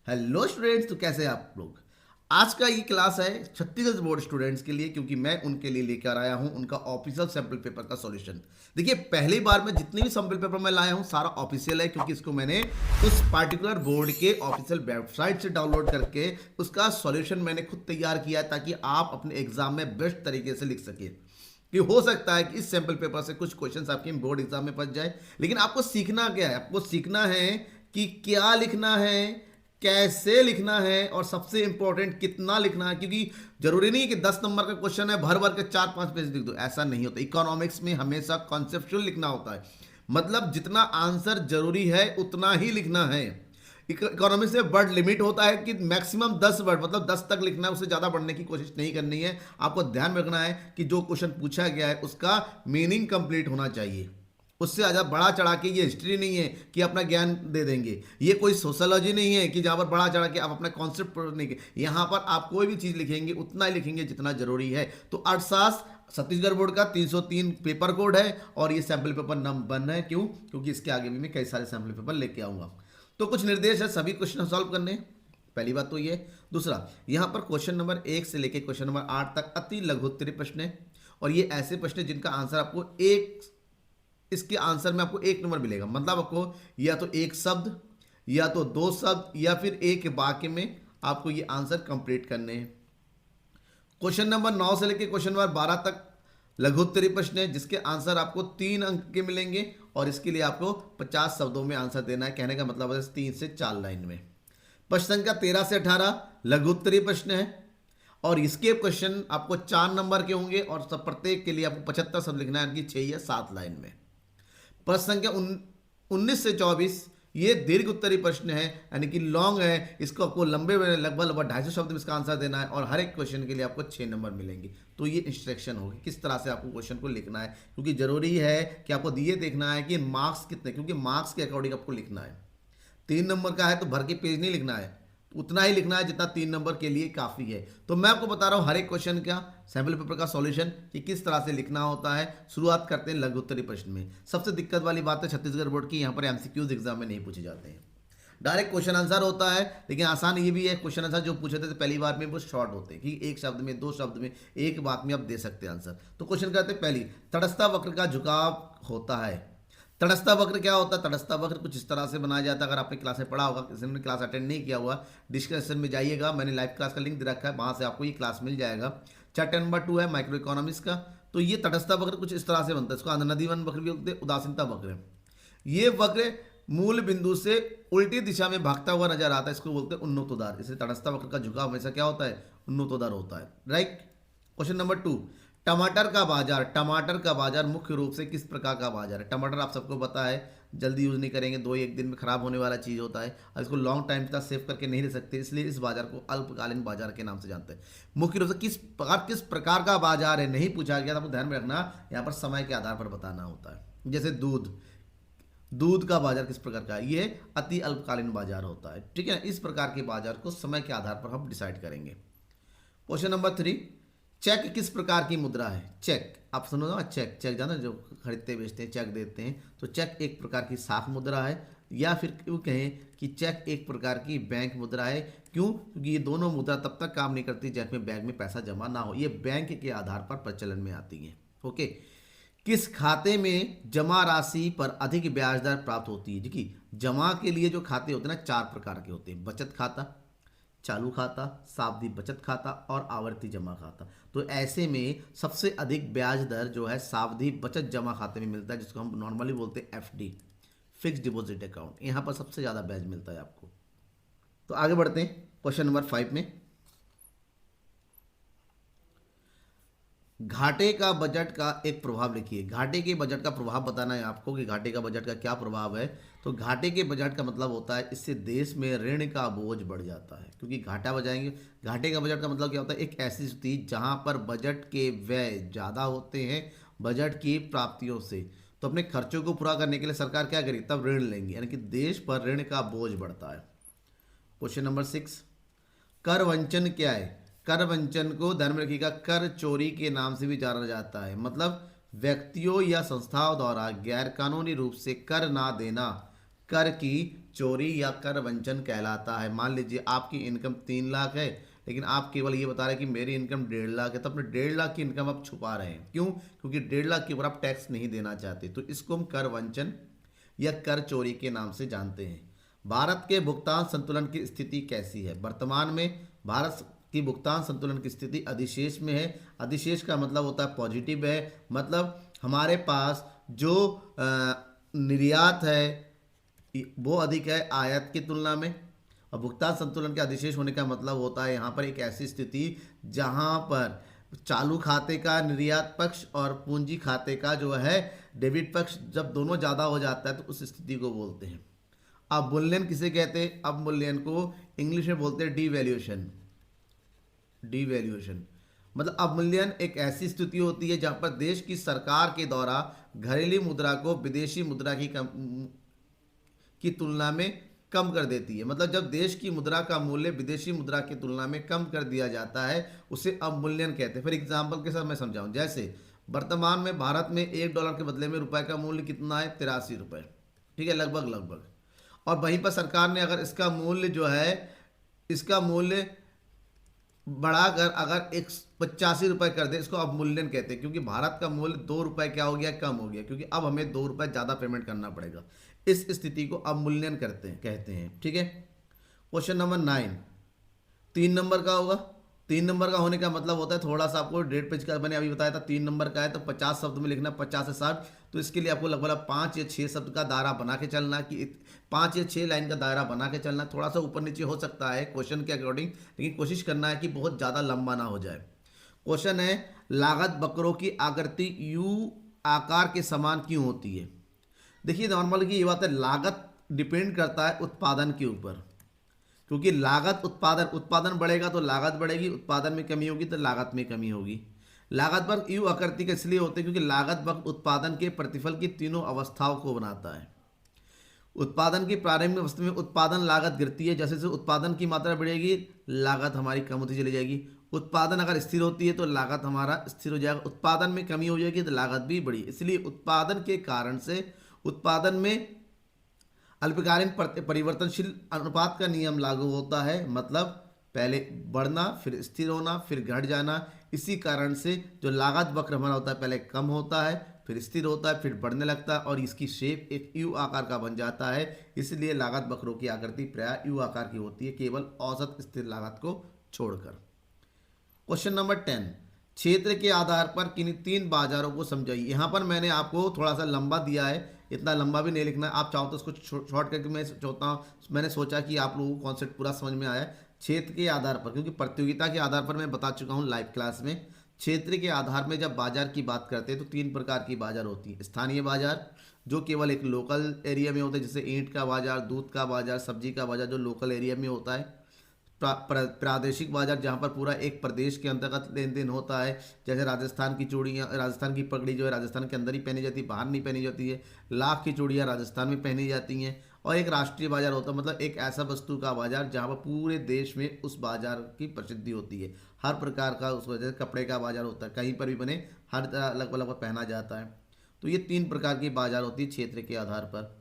Hello students, तो कैसे हैं आप लोग। आज का ये क्लास है छत्तीसगढ़ बोर्ड स्टूडेंट्स के लिए, क्योंकि मैं उनके लिए लेकर आया हूं उनका ऑफिशियल सैम्पल पेपर का सॉल्यूशन। देखिए, पहली बार में जितने भी सैम्पल पेपर मैं लाया हूं सारा ऑफिशियल है, क्योंकि इसको मैंने उस पार्टिकुलर बोर्ड के ऑफिशियल वेबसाइट से डाउनलोड करके उसका सॉल्यूशन मैंने खुद तैयार किया है, ताकि आप अपने एग्जाम में बेस्ट तरीके से लिख सके। कि हो सकता है कि इस सैम्पल पेपर से कुछ क्वेश्चंस आपके बोर्ड एग्जाम में फंस जाए, लेकिन आपको सीखना क्या है, आपको सीखना है कि क्या लिखना है, कैसे लिखना है, और सबसे इंपॉर्टेंट कितना लिखना है। क्योंकि जरूरी नहीं है कि 10 नंबर का क्वेश्चन है भर भर के 4-5 पेज लिख दो, ऐसा नहीं होता। इकोनॉमिक्स में हमेशा कॉन्सेप्चुअल लिखना होता है, मतलब जितना आंसर जरूरी है उतना ही लिखना है। इकोनॉमिक्स में वर्ड लिमिट होता है कि मैक्सिमम 10 वर्ड, मतलब 10 तक लिखना है, उससे ज़्यादा बढ़ने की कोशिश नहीं करनी है। आपको ध्यान में रखना है कि जो क्वेश्चन पूछा गया है उसका मीनिंग कंप्लीट होना चाहिए। उससे ज़्यादा बड़ा चढ़ा के, ये हिस्ट्री नहीं है कि अपना ज्ञान दे देंगे, ये कोई सोशोलॉजी नहीं है कि जहाँ पर बड़ा चढ़ा के आप अपना कॉन्सेप्ट नहीं के। यहाँ पर आप कोई भी चीज़ लिखेंगे उतना ही लिखेंगे जितना जरूरी है। तो अर्थशास्त्र छत्तीसगढ़ बोर्ड का 303 पेपर कोड है, और ये सैम्पल पेपर नंबर 1 है। क्यों? क्योंकि इसके आगे भी मैं कई सारे सैम्पल पेपर लेके आऊँगा। तो कुछ निर्देश है, सभी क्वेश्चन सॉल्व करने। पहली बात तो ये। दूसरा, यहाँ पर क्वेश्चन नंबर 1 से लेकर क्वेश्चन नंबर 8 तक अति लघु उत्तरीय प्रश्न है, और ये ऐसे प्रश्न जिनका आंसर आपको इसके आंसर में आपको 1 नंबर मिलेगा। मतलब आपको या तो एक शब्द, या तो 2 शब्द, या फिर एक वाक्य में आपको ये आंसर कंप्लीट करने हैं। क्वेश्चन नंबर 9 से लेकर क्वेश्चन नंबर 12 तक लघु उत्तरीय प्रश्न है, जिसके आंसर आपको 3 अंक के मिलेंगे, और इसके लिए आपको 50 शब्दों में आंसर देना है। कहने का मतलब है 3 से 4 लाइन में। प्रश्न संख्या 13 से 18 लघु उत्तरीय प्रश्न है, और इसके क्वेश्चन आपको 4 नंबर के होंगे, और सब प्रत्येक के लिए आपको 75 शब्द लिखना है, यानी 6 या 7 लाइन में। प्रश्न संख्या 19 से 24 ये दीर्घ उत्तरीय प्रश्न है, यानी कि लॉन्ग है। इसको आपको लंबे में लगभग 250 शब्द में इसका आंसर देना है, और हर एक क्वेश्चन के लिए आपको 6 नंबर मिलेंगे। तो ये इंस्ट्रक्शन होगी किस तरह से आपको क्वेश्चन को लिखना है, क्योंकि जरूरी है कि आपको ये देखना है कि मार्क्स कितने, क्योंकि मार्क्स के अकॉर्डिंग आपको लिखना है। 3 नंबर का है तो भर के पेज नहीं लिखना है, उतना ही लिखना है जितना 3 नंबर के लिए काफ़ी है। तो मैं आपको बता रहा हूँ हर एक क्वेश्चन का सैम्पल पेपर का सॉल्यूशन कि किस तरह से लिखना होता है। शुरुआत करते हैं लघु उत्तरीय प्रश्न में। सबसे दिक्कत वाली बात है छत्तीसगढ़ बोर्ड की, यहाँ पर एमसीक्यूज एग्जाम में नहीं पूछे जाते हैं, डायरेक्ट क्वेश्चन आंसर होता है। लेकिन आसान ये भी है, क्वेश्चन आंसर जो पूछे थे पहली बार में वो शॉर्ट होते हैं कि एक शब्द में, 2 शब्द में, एक वाक्य में आप दे सकते हैं आंसर। तो क्वेश्चन करते हैं पहली, तटस्था वक्र का झुकाव होता है। तटस्था वक्र क्या होता है? तटस्था वक्र कुछ इस तरह से बनाया जाता है। अगर आपने क्लास में पढ़ा होगा, किसी ने क्लास अटेंड नहीं किया हुआ, डिस्क्रिप्शन में जाइएगा, मैंने लाइव क्लास का लिंक दे रखा है, वहाँ से आपको ये क्लास मिल जाएगा। चैप्टर नंबर 2 है माइक्रो इकोनॉमिक्स का। तो ये तटस्था वक्र कुछ इस तरह से बनता है। इसको नदीवन वक्र भी बोलते हैं, उदासीनता वक्र। ये वक्र मूल बिंदु से उल्टी दिशा में भागता हुआ नजर आता है, इसको बोलते हैं उन्नतोद्वार। इसलिए तटस्था वक्र का झुकाव हमेशा क्या होता है? उन्नतोद्वार होता है। राइट। क्वेश्चन नंबर 2, टमाटर का बाजार। टमाटर का बाजार मुख्य रूप से किस प्रकार का बाजार है? टमाटर आप सबको पता है जल्दी यूज़ नहीं करेंगे, 2-1 दिन में खराब होने वाला चीज़ होता है, और इसको लॉन्ग टाइम तक सेव करके नहीं रह सकते, इसलिए इस बाजार को अल्पकालीन बाजार के नाम से जानते हैं। मुख्य रूप से किस प्रकार का बाजार है नहीं पूछा गया, तो आपको ध्यान में रखना, यहाँ पर समय के आधार पर बताना होता है। जैसे दूध का बाजार किस प्रकार का है? ये अति अल्पकालीन बाजार होता है। ठीक है, इस प्रकार के बाजार को समय के आधार पर हम डिसाइड करेंगे। क्वेश्चन नंबर 3, चेक किस प्रकार की मुद्रा है? चेक आप सुनो ना, चेक जाना, जो खरीदते बेचते हैं चेक देते हैं, तो चेक एक प्रकार की साख मुद्रा है, या फिर क्यों कहें कि चेक एक प्रकार की बैंक मुद्रा है। क्यों? क्योंकि ये दोनों मुद्रा तब तक काम नहीं करती जब में बैंक में पैसा जमा ना हो, ये बैंक के आधार पर प्रचलन में आती हैं। ओके। किस खाते में जमा राशि पर अधिक ब्याज दर प्राप्त होती है? देखिए, जमा के लिए जो खाते होते हैं ना, 4 प्रकार के होते हैं: बचत खाता, चालू खाता, सावधि बचत खाता, और आवर्ती जमा खाता। तो ऐसे में सबसे अधिक ब्याज दर जो है सावधि बचत जमा खाते में मिलता है, जिसको हम नॉर्मली बोलते हैं एफडी, फिक्स डिपॉजिट अकाउंट। यहाँ पर सबसे ज़्यादा ब्याज मिलता है आपको। तो आगे बढ़ते हैं क्वेश्चन नंबर 5 में। घाटे का बजट का एक प्रभाव लिखिए। घाटे के बजट का प्रभाव बताना है आपको कि घाटे का बजट का क्या प्रभाव है। तो घाटे के बजट का मतलब होता है इससे देश में ऋण का बोझ बढ़ जाता है, क्योंकि घाटा बजाएंगे। घाटे का बजट का मतलब क्या होता है? एक ऐसी स्थिति जहां पर बजट के व्यय ज़्यादा होते हैं बजट की प्राप्तियों से, तो अपने खर्चों को पूरा करने के लिए सरकार क्या करेगी? तब ऋण लेंगी, यानी कि देश पर ऋण का बोझ बढ़ता है। क्वेश्चन नंबर 6, कर वंचन क्या है? कर वंचन को ध्यान में रखिएगा, कर चोरी के नाम से भी जाना जाता है। मतलब व्यक्तियों या संस्थाओं द्वारा गैर कानूनी रूप से कर ना देना कर की चोरी या कर वंचन कहलाता है। मान लीजिए आपकी इनकम 3 लाख है, लेकिन आप केवल ये बता रहे हैं कि मेरी इनकम 1.5 लाख है, तो अपने 1.5 लाख की इनकम आप छुपा रहे हैं। क्यों? क्योंकि 1.5 लाख के ऊपर आप टैक्स नहीं देना चाहते, तो इसको हम कर वंचन या कर चोरी के नाम से जानते हैं। भारत के भुगतान संतुलन की स्थिति कैसी है? वर्तमान में भारत की भुगतान संतुलन की स्थिति अधिशेष में है। अधिशेष का मतलब होता है पॉजिटिव है, मतलब हमारे पास जो निर्यात है वो अधिक है आयात की तुलना में। और भुगतान संतुलन के अधिशेष होने का मतलब होता है यहाँ पर एक ऐसी स्थिति जहाँ पर चालू खाते का निर्यात पक्ष और पूंजी खाते का जो है डेबिट पक्ष जब दोनों ज़्यादा हो जाता है तो उस स्थिति को बोलते हैं। अवमूल्यन किसे कहते हैं? अवमूल्यन को इंग्लिश में बोलते हैं डीवैल्यूएशन। डीवैल्यूएशन मतलब अवमूल्यन एक ऐसी स्थिति होती है जहाँ पर देश की सरकार के द्वारा घरेलू मुद्रा को विदेशी मुद्रा की तुलना में कम कर देती है। मतलब जब देश की मुद्रा का मूल्य विदेशी मुद्रा की तुलना में कम कर दिया जाता है उसे अवमूल्यन कहते हैं। फिर एग्जांपल के साथ मैं समझाऊं, जैसे वर्तमान में भारत में $1 के बदले में रुपए का मूल्य कितना है? 83 रुपये, ठीक है, लगभग। और वहीं पर सरकार ने अगर इसका मूल्य जो है इसका मूल्य बढ़ाकर अगर 85 रुपये कर दे, इसको अवमूल्यन कहते हैं। क्योंकि भारत का मूल्य 2 रुपये क्या हो गया? कम हो गया, क्योंकि अब हमें 2 रुपये ज़्यादा पेमेंट करना पड़ेगा। इस स्थिति को अवमूल्यन कहते हैं, ठीक है। क्वेश्चन नंबर 9 3 नंबर का होगा। 3 नंबर का होने का मतलब होता है, थोड़ा सा आपको 1.5 पेज का मैंने अभी बताया था 3 नंबर का है तो 50 शब्द में लिखना, 50 से 60। तो इसके लिए आपको लगभग 5 या 6 शब्द का दायरा बना के चलना, कि 5 या 6 लाइन का दायरा बना के चलना। थोड़ा सा ऊपर नीचे हो सकता है क्वेश्चन के अकॉर्डिंग, लेकिन कोशिश करना है कि बहुत ज़्यादा लंबा ना हो जाए। क्वेश्चन है, लागत वक्रों की आकृति यू आकार के समान क्यों होती है? देखिए नॉर्मल की ये बात है, लागत डिपेंड करता है उत्पादन के ऊपर, क्योंकि लागत उत्पादन बढ़ेगा तो लागत बढ़ेगी, उत्पादन में कमी होगी तो लागत में कमी होगी। लागत वक्र यू आकृति का इसलिए होते हैं क्योंकि लागत वक्र उत्पादन के प्रतिफल की तीनों अवस्थाओं को बनाता है। उत्पादन की प्रारंभिक अवस्था में उत्पादन लागत गिरती है, जैसे जैसे उत्पादन की मात्रा बढ़ेगी लागत हमारी कम होती चली जाएगी। उत्पादन अगर स्थिर होती है तो लागत हमारा स्थिर हो जाएगा, उत्पादन में कमी हो जाएगी तो लागत भी बढ़ी। इसलिए उत्पादन के कारण से उत्पादन में अल्पकालीन परिवर्तनशील अनुपात का नियम लागू होता है, मतलब पहले बढ़ना फिर स्थिर होना फिर घट जाना। इसी कारण से जो लागत वक्र हमारा होता है पहले कम होता है फिर स्थिर होता है फिर बढ़ने लगता है और इसकी शेप एक यू आकार का बन जाता है। इसलिए लागत वक्रों की आकृति प्राय यू आकार की होती है, केवल औसत स्थिर लागत को छोड़कर। क्वेश्चन नंबर 10, क्षेत्र के आधार पर किन्हीं 3 बाजारों को समझाइए। यहाँ पर मैंने आपको थोड़ा सा लंबा दिया है, इतना लंबा भी नहीं लिखना है, आप चाहो तो उसको शॉर्ट करके मैं चाहता हूँ, मैंने सोचा कि आप लोगों को कॉन्सेप्ट पूरा समझ में आया। क्षेत्र के आधार पर, क्योंकि प्रतियोगिता के आधार पर मैं बता चुका हूँ लाइव क्लास में। क्षेत्र के आधार में जब बाजार की बात करते हैं तो 3 प्रकार की बाजार होती है। स्थानीय बाजार जो केवल एक लोकल एरिया में होता है, जैसे ईंट का बाजार, दूध का बाजार, सब्जी का बाजार जो लोकल एरिया में होता है। प्रादेशिक बाजार जहाँ पर पूरा एक प्रदेश के अंतर्गत लेन देन होता है, जैसे राजस्थान की चूड़ियाँ, राजस्थान की पगड़ी जो है राजस्थान के अंदर ही पहनी जाती है, बाहर नहीं पहनी जाती है। लाख की चूड़ियाँ राजस्थान में पहनी जाती हैं। और एक राष्ट्रीय बाजार होता है, मतलब एक ऐसा वस्तु का बाजार जहाँ पर पूरे देश में उस बाजार की प्रसिद्धि होती है। हर प्रकार का उस वजह से कपड़े का बाजार होता है, कहीं पर भी बने हर अलग अलग पहना जाता है। तो ये 3 प्रकार की बाजार होती है क्षेत्र के आधार पर।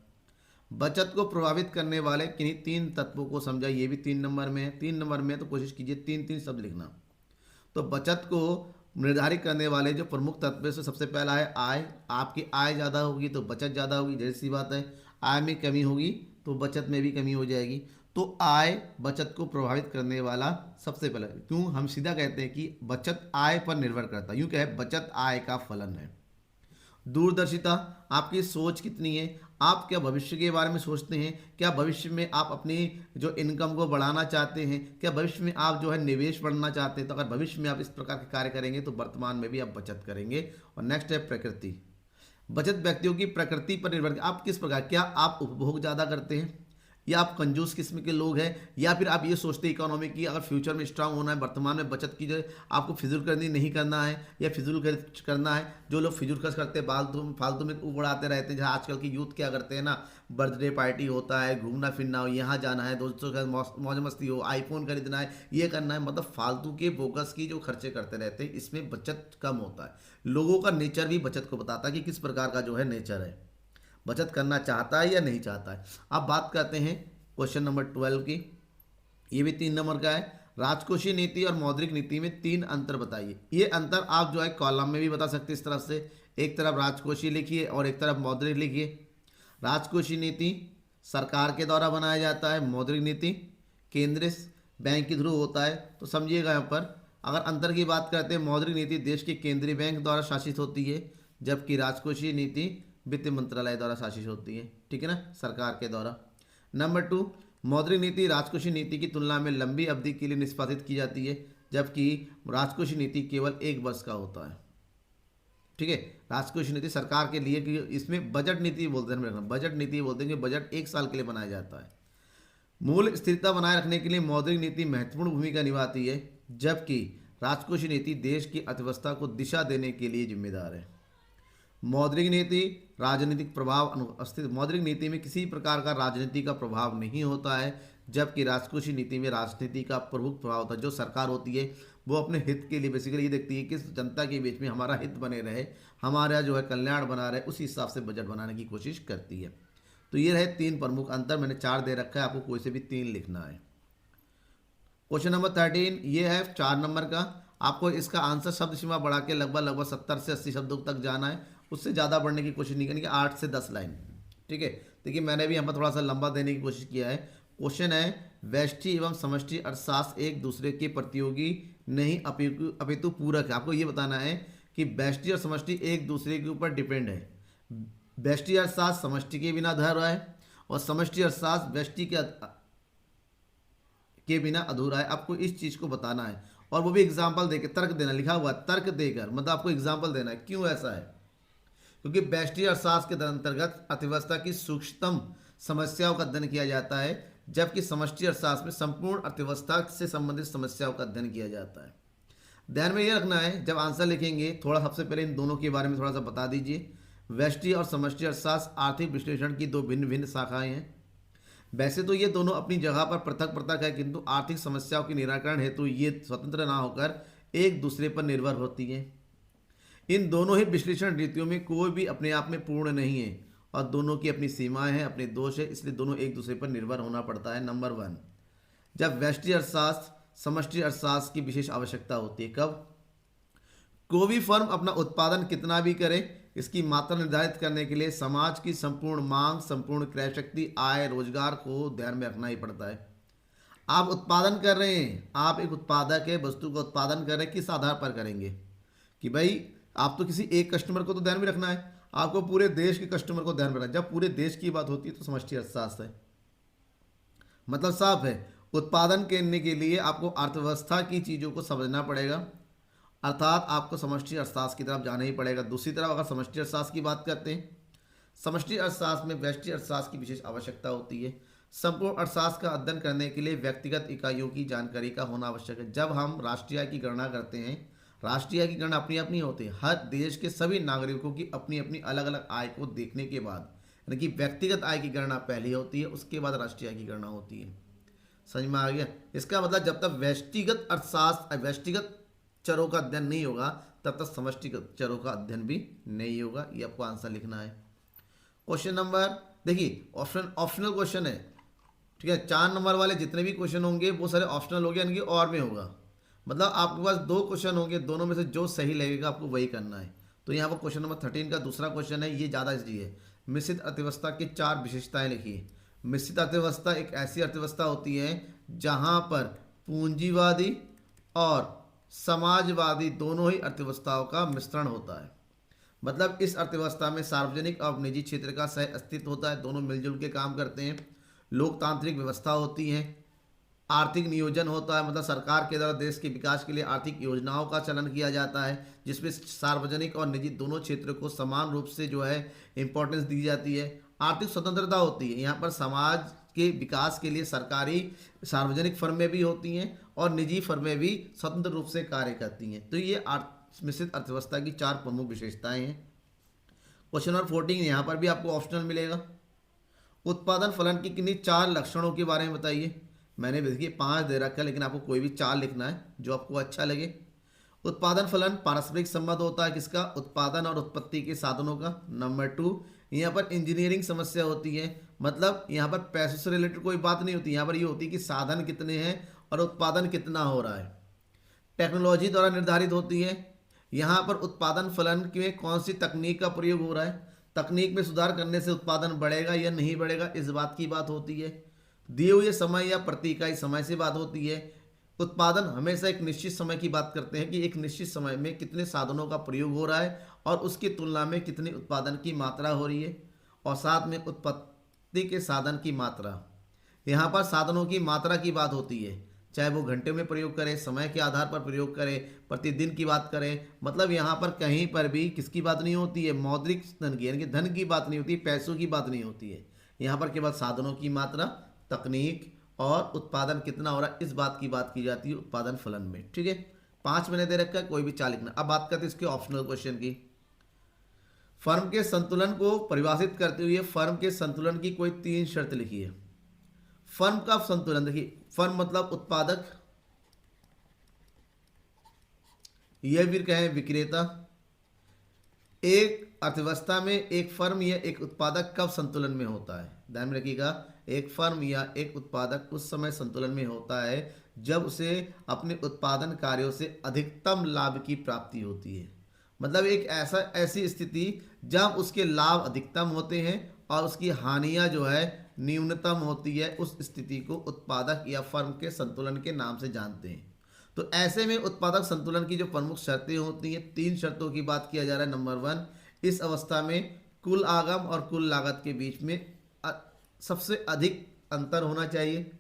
बचत को प्रभावित करने वाले किन्हीं 3 तत्वों को समझाइए। ये भी 3 नंबर में है। 3 नंबर में है तो कोशिश कीजिए 3-3 शब्द लिखना। तो बचत को निर्धारित करने वाले जो प्रमुख तत्व से सबसे पहला है आय। आपकी आय ज़्यादा होगी तो बचत ज़्यादा होगी, जैसी बात है। आय में कमी होगी तो बचत में भी कमी हो जाएगी। तो आय बचत को प्रभावित करने वाला सबसे पहला, क्यों हम सीधा कहते हैं कि बचत आय पर निर्भर करता है, यूँ कहे बचत आय का फलन है। दूरदर्शिता, आपकी सोच कितनी है, आप क्या भविष्य के बारे में सोचते हैं, क्या भविष्य में आप अपनी जो इनकम को बढ़ाना चाहते हैं, क्या भविष्य में आप जो है निवेश बढ़ना चाहते हैं। तो अगर भविष्य में आप इस प्रकार के कार्य करेंगे तो वर्तमान में भी आप बचत करेंगे। और नेक्स्ट है प्रकृति। बचत व्यक्तियों की प्रकृति पर निर्भर, आप किस प्रकार, क्या आप उपभोग ज़्यादा करते हैं या आप कंजूस किस्म के लोग हैं, या फिर आप ये सोचते हैं इकोनॉमी की अगर फ्यूचर में स्ट्रांग होना है, वर्तमान में बचत की जो आपको फिजूल खर्ची नहीं करना है या फिजूल खर्च करना है। जो लोग फिजूल खर्च करते हैं फालतू में उड़ाते रहते हैं, जहाँ आजकल की यूथ क्या करते हैं ना, बर्थडे पार्टी होता है, घूमना फिरना हो, यहाँ जाना है, दोस्तों का मौज मस्ती हो, आईफोन खरीदना है, ये करना है, मतलब फालतू के बोगस की जो खर्चे करते रहते हैं, इसमें बचत कम होता है। लोगों का नेचर भी बचत को बताता है कि किस प्रकार का जो है नेचर है, बचत करना चाहता है या नहीं चाहता है। अब बात करते हैं क्वेश्चन नंबर 12 की, ये भी 3 नंबर का है। राजकोषीय नीति और मौद्रिक नीति में 3 अंतर बताइए। ये अंतर आप जो है कॉलम में भी बता सकते हैं इस तरह से, एक तरफ राजकोषीय लिखिए और एक तरफ मौद्रिक लिखिए। राजकोषीय नीति सरकार के द्वारा बनाया जाता है, मौद्रिक नीति केंद्रीय बैंक के थ्रू होता है। तो समझिएगा यहाँ पर अगर अंतर की बात करते हैं, मौद्रिक नीति देश के केंद्रीय बैंक द्वारा शासित होती है, जबकि राजकोषीय नीति वित्त मंत्रालय द्वारा शासित होती है, ठीक है ना, सरकार के द्वारा। नंबर 2, मौद्रिक नीति राजकोषीय नीति की तुलना में लंबी अवधि के लिए निष्पादित की जाती है, जबकि राजकोषीय नीति केवल 1 वर्ष का होता है, ठीक है। राजकोषीय नीति सरकार के लिए, कि इसमें बजट नीति बोलते हैं, बजट नीति बोलते हैं कि बजट 1 साल के लिए बनाया जाता है। मूल्य स्थिरता बनाए रखने के लिए मौद्रिक नीति महत्वपूर्ण भूमिका निभाती है, जबकि राजकोषीय नीति देश की अर्थव्यवस्था को दिशा देने के लिए जिम्मेदार है। मौद्रिक नीति राजनीतिक प्रभाव अनुपस्थित, मौद्रिक नीति में किसी प्रकार का राजनीति का प्रभाव नहीं होता है, जबकि राजकोषीय नीति में राजनीति का प्रमुख प्रभाव होता है। जो सरकार होती है वो अपने हित के लिए बेसिकली ये देखती है कि जनता के बीच में हमारा हित बने रहे, हमारा जो है कल्याण बना रहे, उसी हिसाब से बजट बनाने की कोशिश करती है। तो ये रहे 3 प्रमुख अंतर, मैंने 4 दे रखा है, आपको कोई से भी 3 लिखना है। क्वेश्चन नंबर 13 ये है 4 नंबर का। आपको इसका आंसर शब्द सीमा बढ़ा के लगभग 70 से 80 शब्दों तक जाना है, उससे ज़्यादा बढ़ने की कोशिश नहीं करनी, कि 8 से 10 लाइन, ठीक है। देखिए मैंने भी यहाँ पर थोड़ा सा लंबा देने की कोशिश किया है। क्वेश्चन है व्यष्टि एवं समष्टि अर्थशास्त्र एक दूसरे के प्रतियोगी नहीं अपितु पूरक है। आपको ये बताना है कि व्यष्टि और समष्टि एक दूसरे के ऊपर डिपेंड है। व्यष्टि अर्थशास्त्र समष्टि के बिना अधूरा है और समष्टि अर्थशास्त्र व्यष्टि के बिना अधूरा है। आपको इस चीज़ को बताना है, और वो भी एग्जाम्पल देकर, तर्क देना, लिखा हुआ तर्क देकर, मतलब आपको एग्जाम्पल देना है क्यों ऐसा है। क्योंकि व्यष्टि अर्थशास्त्र के अंतर्गत अर्थव्यवस्था की सूक्ष्मतम समस्याओं का अध्ययन किया जाता है, जबकि समष्टि अर्थशास्त्र में संपूर्ण अर्थव्यवस्था से संबंधित समस्याओं का अध्ययन किया जाता है। ध्यान में ये रखना है, जब आंसर लिखेंगे थोड़ा सबसे पहले इन दोनों के बारे में थोड़ा सा बता दीजिए। व्यष्टि और समष्टि अर्थशास्त्र आर्थिक विश्लेषण की 2 भिन्न भिन्न शाखाएं हैं। वैसे तो ये दोनों अपनी जगह पर पृथक पृथक है, किंतु आर्थिक समस्याओं के निराकरण हेतु ये स्वतंत्र ना होकर एक दूसरे पर निर्भर होती हैं। इन दोनों ही विश्लेषण रीतियों में कोई भी अपने आप में पूर्ण नहीं है और दोनों की अपनी सीमाएं हैं, अपने दोष है, इसलिए दोनों एक दूसरे पर निर्भर होना पड़ता है। नंबर 1, जब व्यष्टि अर्थशास्त्र समष्टि अर्थशास्त्र की विशेष आवश्यकता होती है। कब? कोई भी फर्म अपना उत्पादन कितना भी करे, इसकी मात्रा निर्धारित करने के लिए समाज की संपूर्ण मांग, संपूर्ण क्रय शक्ति, आय, रोजगार को ध्यान में रखना ही पड़ता है। आप उत्पादन कर रहे हैं, आप एक उत्पादक है, वस्तु का उत्पादन कर रहे हैं, किस आधार पर करेंगे कि भाई आप तो किसी एक कस्टमर को तो ध्यान में रखना है, आपको पूरे देश के कस्टमर को ध्यान में रखना है। जब पूरे देश की बात होती है तो समष्टि अर्थशास्त्र है, मतलब साफ है। उत्पादन करने के लिए आपको अर्थव्यवस्था की चीज़ों को समझना पड़ेगा, अर्थात आपको समष्टि अर्थशास्त्र की तरफ जाना ही पड़ेगा। दूसरी तरफ अगर समष्टि अर्थशास्त्र की बात करते हैं, समष्टि अर्थशास्त्र में व्यष्टि अर्थशास्त्र की विशेष आवश्यकता होती है। संपूर्ण अर्थशास्त्र का अध्ययन करने के लिए व्यक्तिगत इकाइयों की जानकारी का होना आवश्यक है। जब हम राष्ट्रीय आय की गणना करते हैं, राष्ट्रीय आय की गणना अपनी अपनी होती है, हर देश के सभी नागरिकों की अपनी अपनी अलग अलग आय को देखने के बाद, यानी कि व्यक्तिगत आय की गणना पहले होती है, उसके बाद राष्ट्रीय आय की गणना होती है। समझ में आ गया? इसका मतलब जब तक व्यष्टिगत अर्थशास्त्र, व्यष्टिगत चरों का अध्ययन नहीं होगा, तब तक समष्टिगत चरों का अध्ययन भी नहीं होगा। ये आपको आंसर लिखना है। क्वेश्चन नंबर, देखिए ऑप्शनल क्वेश्चन है, ठीक है। 4 नंबर वाले जितने भी क्वेश्चन होंगे वो सारे ऑप्शनल हो गए, यानी कि और में होगा। मतलब आपके पास 2 क्वेश्चन होंगे, दोनों में से जो सही लगेगा आपको वही करना है। तो यहाँ पर क्वेश्चन नंबर 13 का दूसरा क्वेश्चन है, ये ज़्यादा इसलिए है। मिश्रित अर्थव्यवस्था की 4 विशेषताएं लिखिए। मिश्रित अर्थव्यवस्था एक ऐसी अर्थव्यवस्था होती है जहाँ पर पूंजीवादी और समाजवादी दोनों ही अर्थव्यवस्थाओं का मिश्रण होता है। मतलब इस अर्थव्यवस्था में सार्वजनिक और निजी क्षेत्र का सह अस्तित्व होता है, दोनों मिलजुल के काम करते हैं। लोकतांत्रिक व्यवस्था होती है, आर्थिक नियोजन होता है, मतलब सरकार के द्वारा देश के विकास के लिए आर्थिक योजनाओं का चलन किया जाता है, जिसमें सार्वजनिक और निजी दोनों क्षेत्र को समान रूप से जो है इम्पोर्टेंस दी जाती है। आर्थिक स्वतंत्रता होती है, यहाँ पर समाज के विकास के लिए सरकारी सार्वजनिक फर्में भी होती हैं और निजी फर्में भी स्वतंत्र रूप से कार्य करती हैं। तो ये मिश्रित अर्थव्यवस्था की 4 प्रमुख विशेषताएं हैं। क्वेश्चन नंबर 14 यहाँ पर भी आपको ऑप्शनल मिलेगा। उत्पादन फलन की किन्हीं 4 लक्षणों के बारे में बताइए। मैंने देखिए 5 दे रखा है, लेकिन आपको कोई भी 4 लिखना है जो आपको अच्छा लगे। उत्पादन फलन पारस्परिक संबंध होता है किसका? उत्पादन और उत्पत्ति के साधनों का। नंबर 2, यहाँ पर इंजीनियरिंग समस्या होती है, मतलब यहाँ पर पैसों से रिलेटेड कोई बात नहीं होती, यहाँ पर ये होती है कि साधन कितने हैं और उत्पादन कितना हो रहा है। टेक्नोलॉजी द्वारा निर्धारित होती है। यहाँ पर उत्पादन फलन में कौन सी तकनीक का प्रयोग हो रहा है, तकनीक में सुधार करने से उत्पादन बढ़ेगा या नहीं बढ़ेगा, इस बात की बात होती है। दिए हुए समय या प्रति इकाई समय से बात होती है। उत्पादन हमेशा एक निश्चित समय की बात करते हैं कि एक निश्चित समय में कितने साधनों का प्रयोग हो रहा है और उसकी तुलना में कितनी उत्पादन की मात्रा हो रही है। और साथ में उत्पत्ति के साधन की मात्रा, यहाँ पर साधनों की मात्रा की बात होती है, चाहे वो घंटे में प्रयोग करें, समय के आधार पर प्रयोग करें, प्रतिदिन की बात करें। मतलब यहाँ पर कहीं पर भी किसकी बात नहीं होती है, मौद्रिक धन की, यानी कि धन की बात नहीं होती, पैसों की बात नहीं होती है। यहाँ पर केवल साधनों की मात्रा, तकनीक और उत्पादन कितना हो रहा है, इस बात की बात की जाती है उत्पादन फलन में। ठीक है, 5 मैंने दे रखा है, कोई भी 4 लिखना। अब बात करते हैं इसके ऑप्शनल क्वेश्चन की। फर्म के संतुलन को परिभाषित करते हुए फर्म के संतुलन की कोई 3 शर्त लिखी है। फर्म का संतुलन देखिए, फर्म मतलब उत्पादक, यह फिर कहें विक्रेता। एक अर्थव्यवस्था में एक फर्म या एक उत्पादक कब संतुलन में होता है, ध्यान में रखिएगा, एक फर्म या एक उत्पादक उस समय संतुलन में होता है जब उसे अपने उत्पादन कार्यों से अधिकतम लाभ की प्राप्ति होती है। मतलब एक ऐसी स्थिति जब उसके लाभ अधिकतम होते हैं और उसकी हानियां जो है न्यूनतम होती है, उस स्थिति को उत्पादक या फर्म के संतुलन के नाम से जानते हैं। तो ऐसे में उत्पादक संतुलन की जो प्रमुख शर्तें होती हैं, 3 शर्तों की बात किया जा रहा है। नंबर 1, इस अवस्था में कुल आगम और कुल लागत के बीच में सबसे अधिक अंतर होना चाहिए।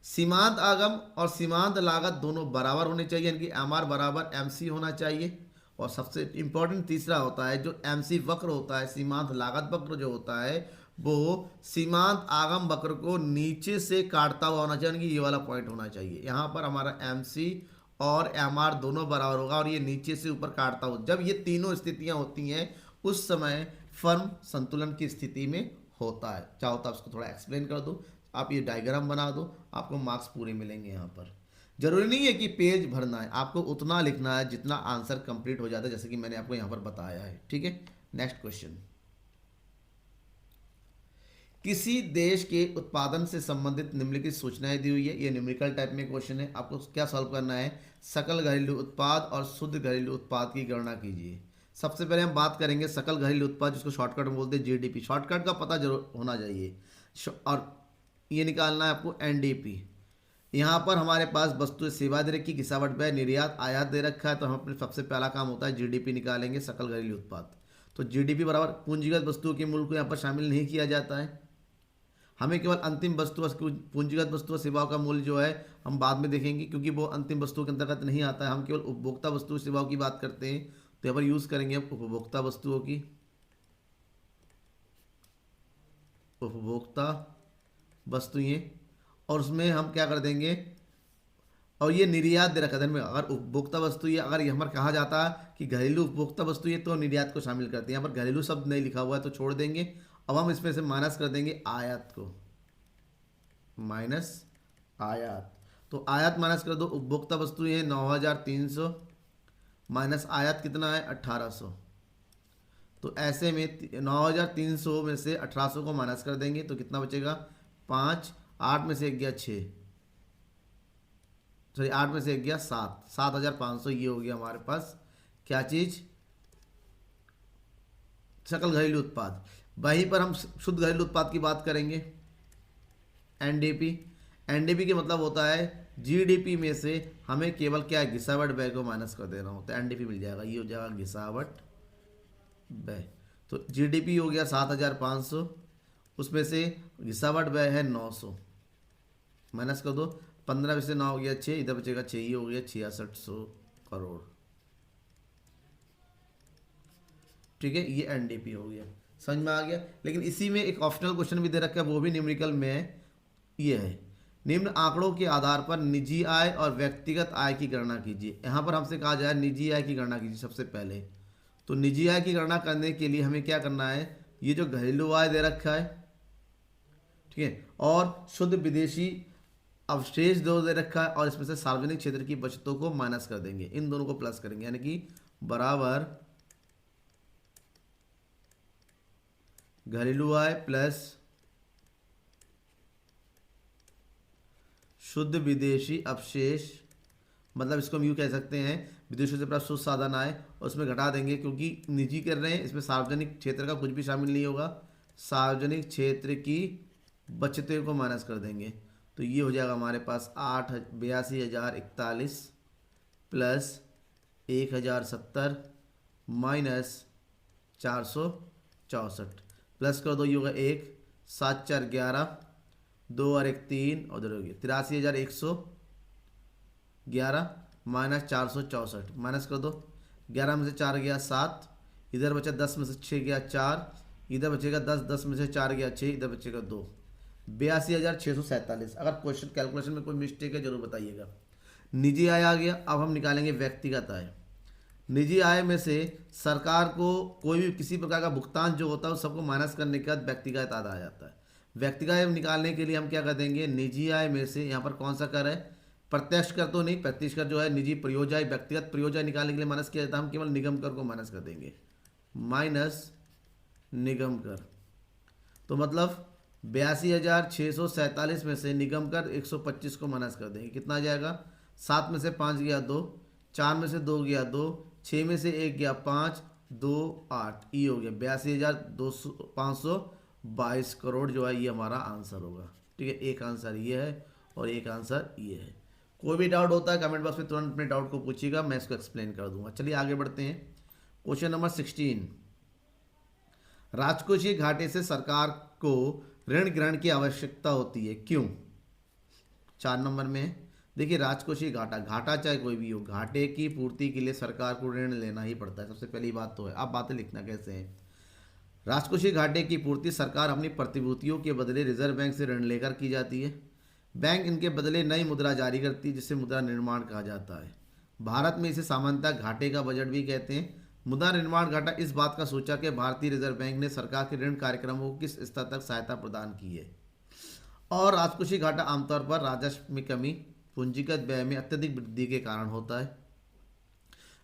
सीमांत आगम और सीमांत लागत दोनों बराबर होने चाहिए, यानी कि एम आर बराबर एम सी होना चाहिए। और सबसे इंपॉर्टेंट तीसरा होता है जो एम सी वक्र होता है, सीमांत लागत वक्र जो होता है वो सीमांत आगम वक्र को नीचे से काटता हुआ होना चाहिए, यानी कि ये वाला पॉइंट होना चाहिए। यहाँ पर हमारा एम सी और एम आर दोनों बराबर होगा और ये नीचे से ऊपर काटता हो। जब ये तीनों स्थितियाँ होती हैं उस समय फर्म संतुलन की स्थिति में होता है। चाहो तो उसको थोड़ा एक्सप्लेन कर दो, आप ये डायग्राम बना दो, आपको मार्क्स पूरे मिलेंगे। यहाँ पर जरूरी नहीं है कि पेज भरना है, आपको उतना लिखना है जितना आंसर कंप्लीट हो जाता है, जैसे कि मैंने आपको यहाँ पर बताया है। ठीक है, नेक्स्ट क्वेश्चन। किसी देश के उत्पादन से संबंधित निम्नलिखित सूचनाएं दी हुई है, ये न्यूमेरिकल टाइप में क्वेश्चन है। आपको क्या सॉल्व करना है, सकल घरेलू उत्पाद और शुद्ध घरेलू उत्पाद की गणना कीजिए। सबसे पहले हम बात करेंगे सकल घरेलू उत्पाद, जिसको शॉर्टकट में बोलते हैं जीडीपी। शॉर्टकट का पता जरूर होना चाहिए और ये निकालना है आपको एनडीपी। यहाँ पर हमारे पास वस्तु सेवा दे रखी, गिरावट व्यय, निर्यात, आयात दे रखा है। तो हम अपने सबसे पहला काम होता है जीडीपी निकालेंगे, सकल घरेलू उत्पाद। तो जीडीपी बराबर पूंजीगत वस्तुओं के मूल्य को यहाँ पर शामिल नहीं किया जाता है, हमें केवल अंतिम वस्तु, पूंजीगत वस्तु और सेवाओं का मूल्य जो है हम बाद में देखेंगे क्योंकि वो अंतिम वस्तुओं के अंतर्गत नहीं आता है। हम केवल उपभोक्ता वस्तु सेवाओं की बात करते हैं, तो यहाँ पर यूज़ करेंगे हम उपभोक्ता वस्तुओं की, उपभोक्ता वस्तुएं, और उसमें हम क्या कर देंगे, और ये निर्यात दे रखा है में। अगर उपभोक्ता वस्तु ये अगर ये हमारा कहा जाता है कि घरेलू उपभोक्ता वस्तु ये, तो निर्यात को शामिल करते हैं। यहाँ पर घरेलू शब्द नहीं लिखा हुआ है तो छोड़ देंगे। अब हम इसमें से माइनस कर देंगे आयात को, माइनस आयात। तो आयात माइनस कर दो, उपभोक्ता वस्तुएं हैं 9300 माइनस आयात कितना है 1800। तो ऐसे में 9300 में से 1800 को माइनस कर देंगे तो कितना बचेगा 5, 8 में से 1 गया 6, सॉरी 8 में से 1 गया 7, 7500। ये हो गया हमारे पास क्या चीज़, सकल घरेलू उत्पाद। वहीं पर हम शुद्ध घरेलू उत्पाद की बात करेंगे, एनडीपी। एनडीपी के मतलब होता है जीडीपी में से हमें केवल क्या है, गिरावट व्यय को माइनस कर देना होता है, एनडीपी मिल जाएगा। ये हो जाएगा गिरावट व्यय। तो जीडीपी हो गया 7500, उसमें से गिरावट व्यय है 900, माइनस कर दो, 15 में से 9 हो गया 6, इधर बचेगा 6, ये हो गया 6600 करोड़। ठीक है, ये एनडीपी हो गया, समझ में आ गया। लेकिन इसी में एक ऑप्शनल क्वेश्चन भी दे रखा है, वो भी न्यूमेरिकल में ये है, निम्न आंकड़ों के आधार पर निजी आय और व्यक्तिगत आय की गणना कीजिए। यहाँ पर हमसे कहा जाए निजी आय की गणना कीजिए सबसे पहले। तो निजी आय की गणना करने के लिए हमें क्या करना है, ये जो घरेलू आय दे रखा है, ठीक है, और शुद्ध विदेशी अवशेष दो दे रखा है, और इसमें से सार्वजनिक क्षेत्र की बचतों को माइनस कर देंगे, इन दोनों को प्लस करेंगे, यानी कि बराबर घरेलू आय प्लस शुद्ध विदेशी अवशेष, मतलब इसको हम यूँ कह सकते हैं विदेशों से प्राप्त शुद्ध साधन आए और उसमें घटा देंगे, क्योंकि निजी कर रहे हैं, इसमें सार्वजनिक क्षेत्र का कुछ भी शामिल नहीं होगा। सार्वजनिक क्षेत्र की बचतों को माइनस कर देंगे, तो ये हो जाएगा हमारे पास 82,041 प्लस 1,070 माइनस 464 प्लस कर दो, ये होगा 1, 7 4 11, 2 और 1 3 और 2 हो गया 83,111 माइनस 464 माइनस कर दो, 11 में से 4 गया 7, इधर बचा 10 में से 6 गया 4, इधर बचेगा 10, 10 में से 4 गया 6, इधर बचेगा 2, 82,647। अगर क्वेश्चन कैलकुलेशन में कोई मिस्टेक है जरूर बताइएगा। निजी आय आ गया। अब हम निकालेंगे व्यक्तिगत आय। निजी आय में से सरकार को कोई भी किसी प्रकार का भुगतान जो होता है उस सबको माइनस करने के बाद व्यक्तिगत आय आ जाता है। व्यक्तिगत आय निकालने के लिए हम क्या कर देंगे, निजी आय में से यहाँ पर कौन सा कर है, प्रत्यक्ष कर तो नहीं, प्रत्यक्ष कर जो है निजी प्रयोजन, व्यक्तिगत प्रयोजन निकालने के लिए माइनस किया जाता है, हम केवल निगम कर को माइनस कर देंगे, माइनस निगम कर। तो मतलब 82,647 में से निगम कर 125 को माइनस कर देंगे, कितना आ जाएगा, 7 में से 5 गया 2, 4 में से 2 गया 2, 6 में से 1 गया 5, 2 8, ये हो गया 82,522 करोड़ जो है ये हमारा आंसर होगा। ठीक है, एक आंसर ये है और एक आंसर ये है। कोई भी डाउट होता है कमेंट बॉक्स में तुरंत अपने डाउट को पूछिएगा, मैं इसको एक्सप्लेन कर दूंगा। चलिए आगे बढ़ते हैं। क्वेश्चन नंबर 16, राजकोषीय घाटे से सरकार को ऋण ग्रहण की आवश्यकता होती है, क्यों? 4 नंबर में देखिए, राजकोषीय घाटा, घाटा चाहे कोई भी हो, घाटे की पूर्ति के लिए सरकार को ऋण लेना ही पड़ता है, सबसे पहली बात तो है। आप बातें लिखना कैसे हैं, राजकोषीय घाटे की पूर्ति सरकार अपनी प्रतिभूतियों के बदले रिजर्व बैंक से ऋण लेकर की जाती है। बैंक इनके बदले नई मुद्रा जारी करती है जिसे मुद्रा निर्माण कहा जाता है। भारत में इसे सामान्यतः घाटे का बजट भी कहते हैं। मुद्रा निर्माण घाटा इस बात का सूचक है कि भारतीय रिजर्व बैंक ने सरकार के ऋण कार्यक्रमों को किस स्तर तक सहायता प्रदान की है। और राजकोषीय घाटा आमतौर पर राजस्व में कमी, पूंजीगत व्यय में अत्यधिक वृद्धि के कारण होता है।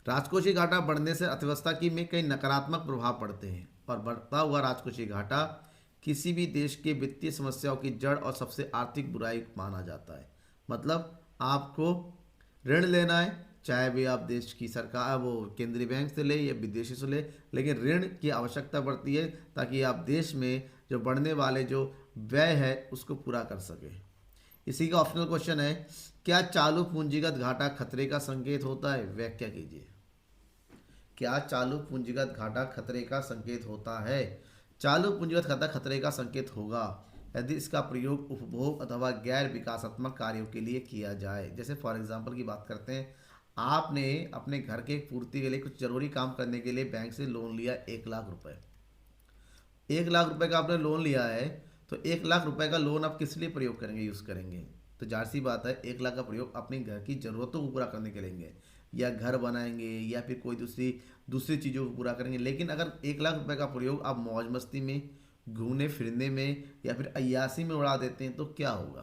राजकोषीय घाटा बढ़ने से अर्थव्यवस्था की में कई नकारात्मक प्रभाव पड़ते हैं और बढ़ता हुआ राजकोषीय घाटा किसी भी देश के वित्तीय समस्याओं की जड़ और सबसे आर्थिक बुराई माना जाता है। मतलब आपको ऋण लेना है, चाहे भी आप देश की सरकार वो केंद्रीय बैंक से ले या विदेशी से ले, लेकिन ऋण की आवश्यकता पड़ती है ताकि आप देश में जो बढ़ने वाले जो व्यय है उसको पूरा कर सके। इसी का ऑप्शनल क्वेश्चन है, क्या चालू पूंजीगत घाटा खतरे का संकेत होता है? व्याख्या कीजिए। क्या चालू पूंजीगत घाटा खतरे का संकेत होता है? चालू पूंजीगत घाटा खतरे का संकेत होगा यदि इसका प्रयोग उपभोग अथवा गैर विकासात्मक कार्यों के लिए किया जाए। जैसे फॉर एग्जांपल की बात करते हैं, आपने अपने घर के पूर्ति के लिए कुछ जरूरी काम करने के लिए बैंक से लोन लिया 1 लाख रुपए। 1 लाख रुपए का आपने लोन लिया है, तो 1 लाख रुपए का लोन आप किस लिए प्रयोग करेंगे, यूज़ करेंगे? तो जाहिर सी बात है 1 लाख का प्रयोग अपने घर की ज़रूरतों को पूरा करने के लेंगे, या घर बनाएंगे या फिर कोई दूसरी चीज़ों को पूरा करेंगे। लेकिन अगर 1 लाख रुपए का प्रयोग आप मौज मस्ती में, घूमने फिरने में या फिर अय्यासी में उड़ा देते हैं तो क्या होगा?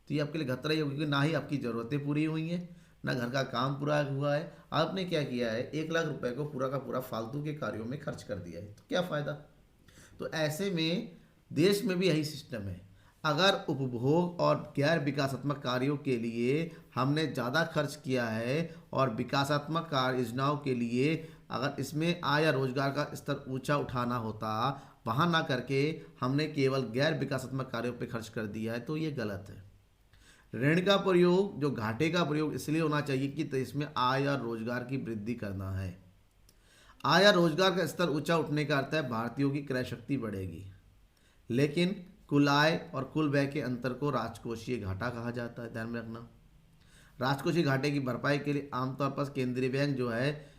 तो ये आपके लिए खतरा ही होगा, क्योंकि ना ही आपकी ज़रूरतें पूरी हुई हैं, ना घर का काम पूरा हुआ है। आपने क्या किया है, 1 लाख रुपए को पूरा का पूरा फालतू के कार्यों में खर्च कर दिया है, तो क्या फ़ायदा? तो ऐसे में देश में भी यही सिस्टम है। अगर उपभोग और गैर विकासात्मक कार्यों के लिए हमने ज़्यादा खर्च किया है और विकासात्मक कार्य योजनाओं के लिए अगर इसमें आय या रोजगार का स्तर ऊंचा उठाना होता, वहाँ ना करके हमने केवल गैर विकासात्मक कार्यों पर खर्च कर दिया है, तो ये गलत है। ऋण का प्रयोग, जो घाटे का प्रयोग इसलिए होना चाहिए कि तो इसमें आय और रोजगार की वृद्धि करना है। आय और रोजगार का स्तर ऊंचा उठने का अर्थ है भारतीयों की क्रय शक्ति बढ़ेगी। लेकिन कुल आय और कुल व्यय के अंतर को राजकोषीय घाटा कहा जाता है, ध्यान में रखना। राजकोषीय घाटे की भरपाई के लिए आमतौर पर केंद्रीय बैंक जो है,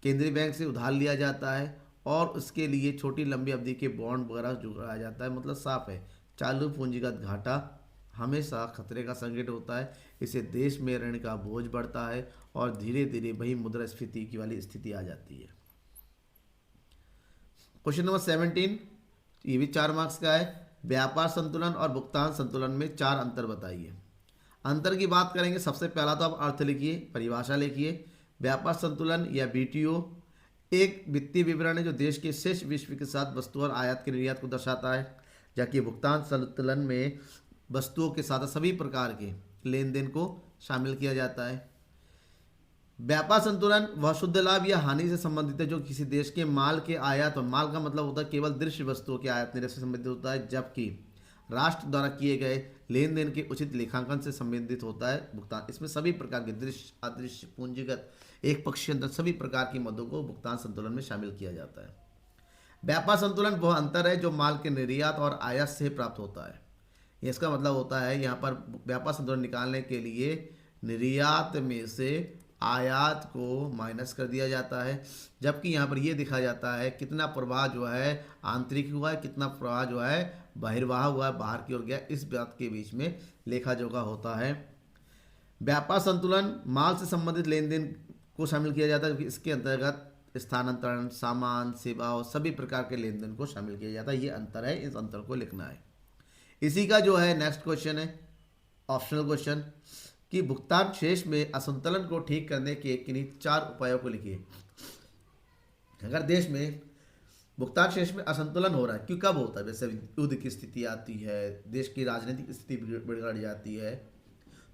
केंद्रीय बैंक से उधार लिया जाता है और उसके लिए छोटी लंबी अवधि के बॉन्ड वगैरह जुटाया जाता है। मतलब साफ है, चालू पूंजीगत घाटा हमेशा खतरे का संकेत होता है। इससे देश में ऋण का बोझ बढ़ता है और धीरे धीरे वही मुद्रास्फीति की वाली स्थिति आ जाती है। क्वेश्चन नंबर 17, ये भी 4 मार्क्स का है। व्यापार संतुलन और भुगतान संतुलन में 4 अंतर बताइए। अंतर की बात करेंगे, सबसे पहला तो आप अर्थ लिखिए, परिभाषा लिखिए। व्यापार संतुलन या बीटीओ एक वित्तीय विवरण है जो देश के शेष विश्व के साथ वस्तु और आयात के निर्यात को दर्शाता है, जबकि भुगतान संतुलन में वस्तुओं के साथ सभी प्रकार के लेन देन को शामिल किया जाता है। व्यापार संतुलन वह शुद्ध लाभ या हानि से संबंधित है जो किसी देश के माल के आयात, और माल का मतलब होता है केवल दृश्य वस्तुओं के आयात निर्यात से संबंधित होता है, जबकि राष्ट्र द्वारा किए गए लेन देन के उचित लेखांकन से संबंधित होता है भुगतान। इसमें सभी प्रकार के दृश्य, अदृश्य, पूंजीगत, एक पक्षीय अंतर सभी प्रकार की मदों को भुगतान संतुलन में शामिल किया जाता है। व्यापार संतुलन वह अंतर है जो माल के निर्यात और आयात से प्राप्त होता है। इसका मतलब होता है यहाँ पर व्यापार संतुलन निकालने के लिए निर्यात में से आयात को माइनस कर दिया जाता है, जबकि यहाँ पर ये दिखा जाता है कितना प्रवाह जो है आंतरिक हुआ है, कितना प्रवाह जो है बहिर्वाह हुआ है, बाहर की ओर गया। इस बात के बीच में लेखा जोखा होता है। व्यापार संतुलन माल से संबंधित लेन देन को शामिल किया जाता है, क्योंकि इसके अंतर्गत स्थानांतरण, सामान, सेवाओं सभी प्रकार के लेन देन को शामिल किया जाता है। ये अंतर है, इस अंतर को लिखना है। इसी का जो है नेक्स्ट क्वेश्चन है ऑप्शनल क्वेश्चन कि भुगतान शेष में असंतुलन को ठीक करने के किन्हीं 4 उपायों को लिखिए। अगर देश में भुगतान शेष में असंतुलन हो रहा है, क्यों, कब होता है, जैसे युद्ध की स्थिति आती है, देश की राजनीतिक स्थिति बिगड़ जाती है,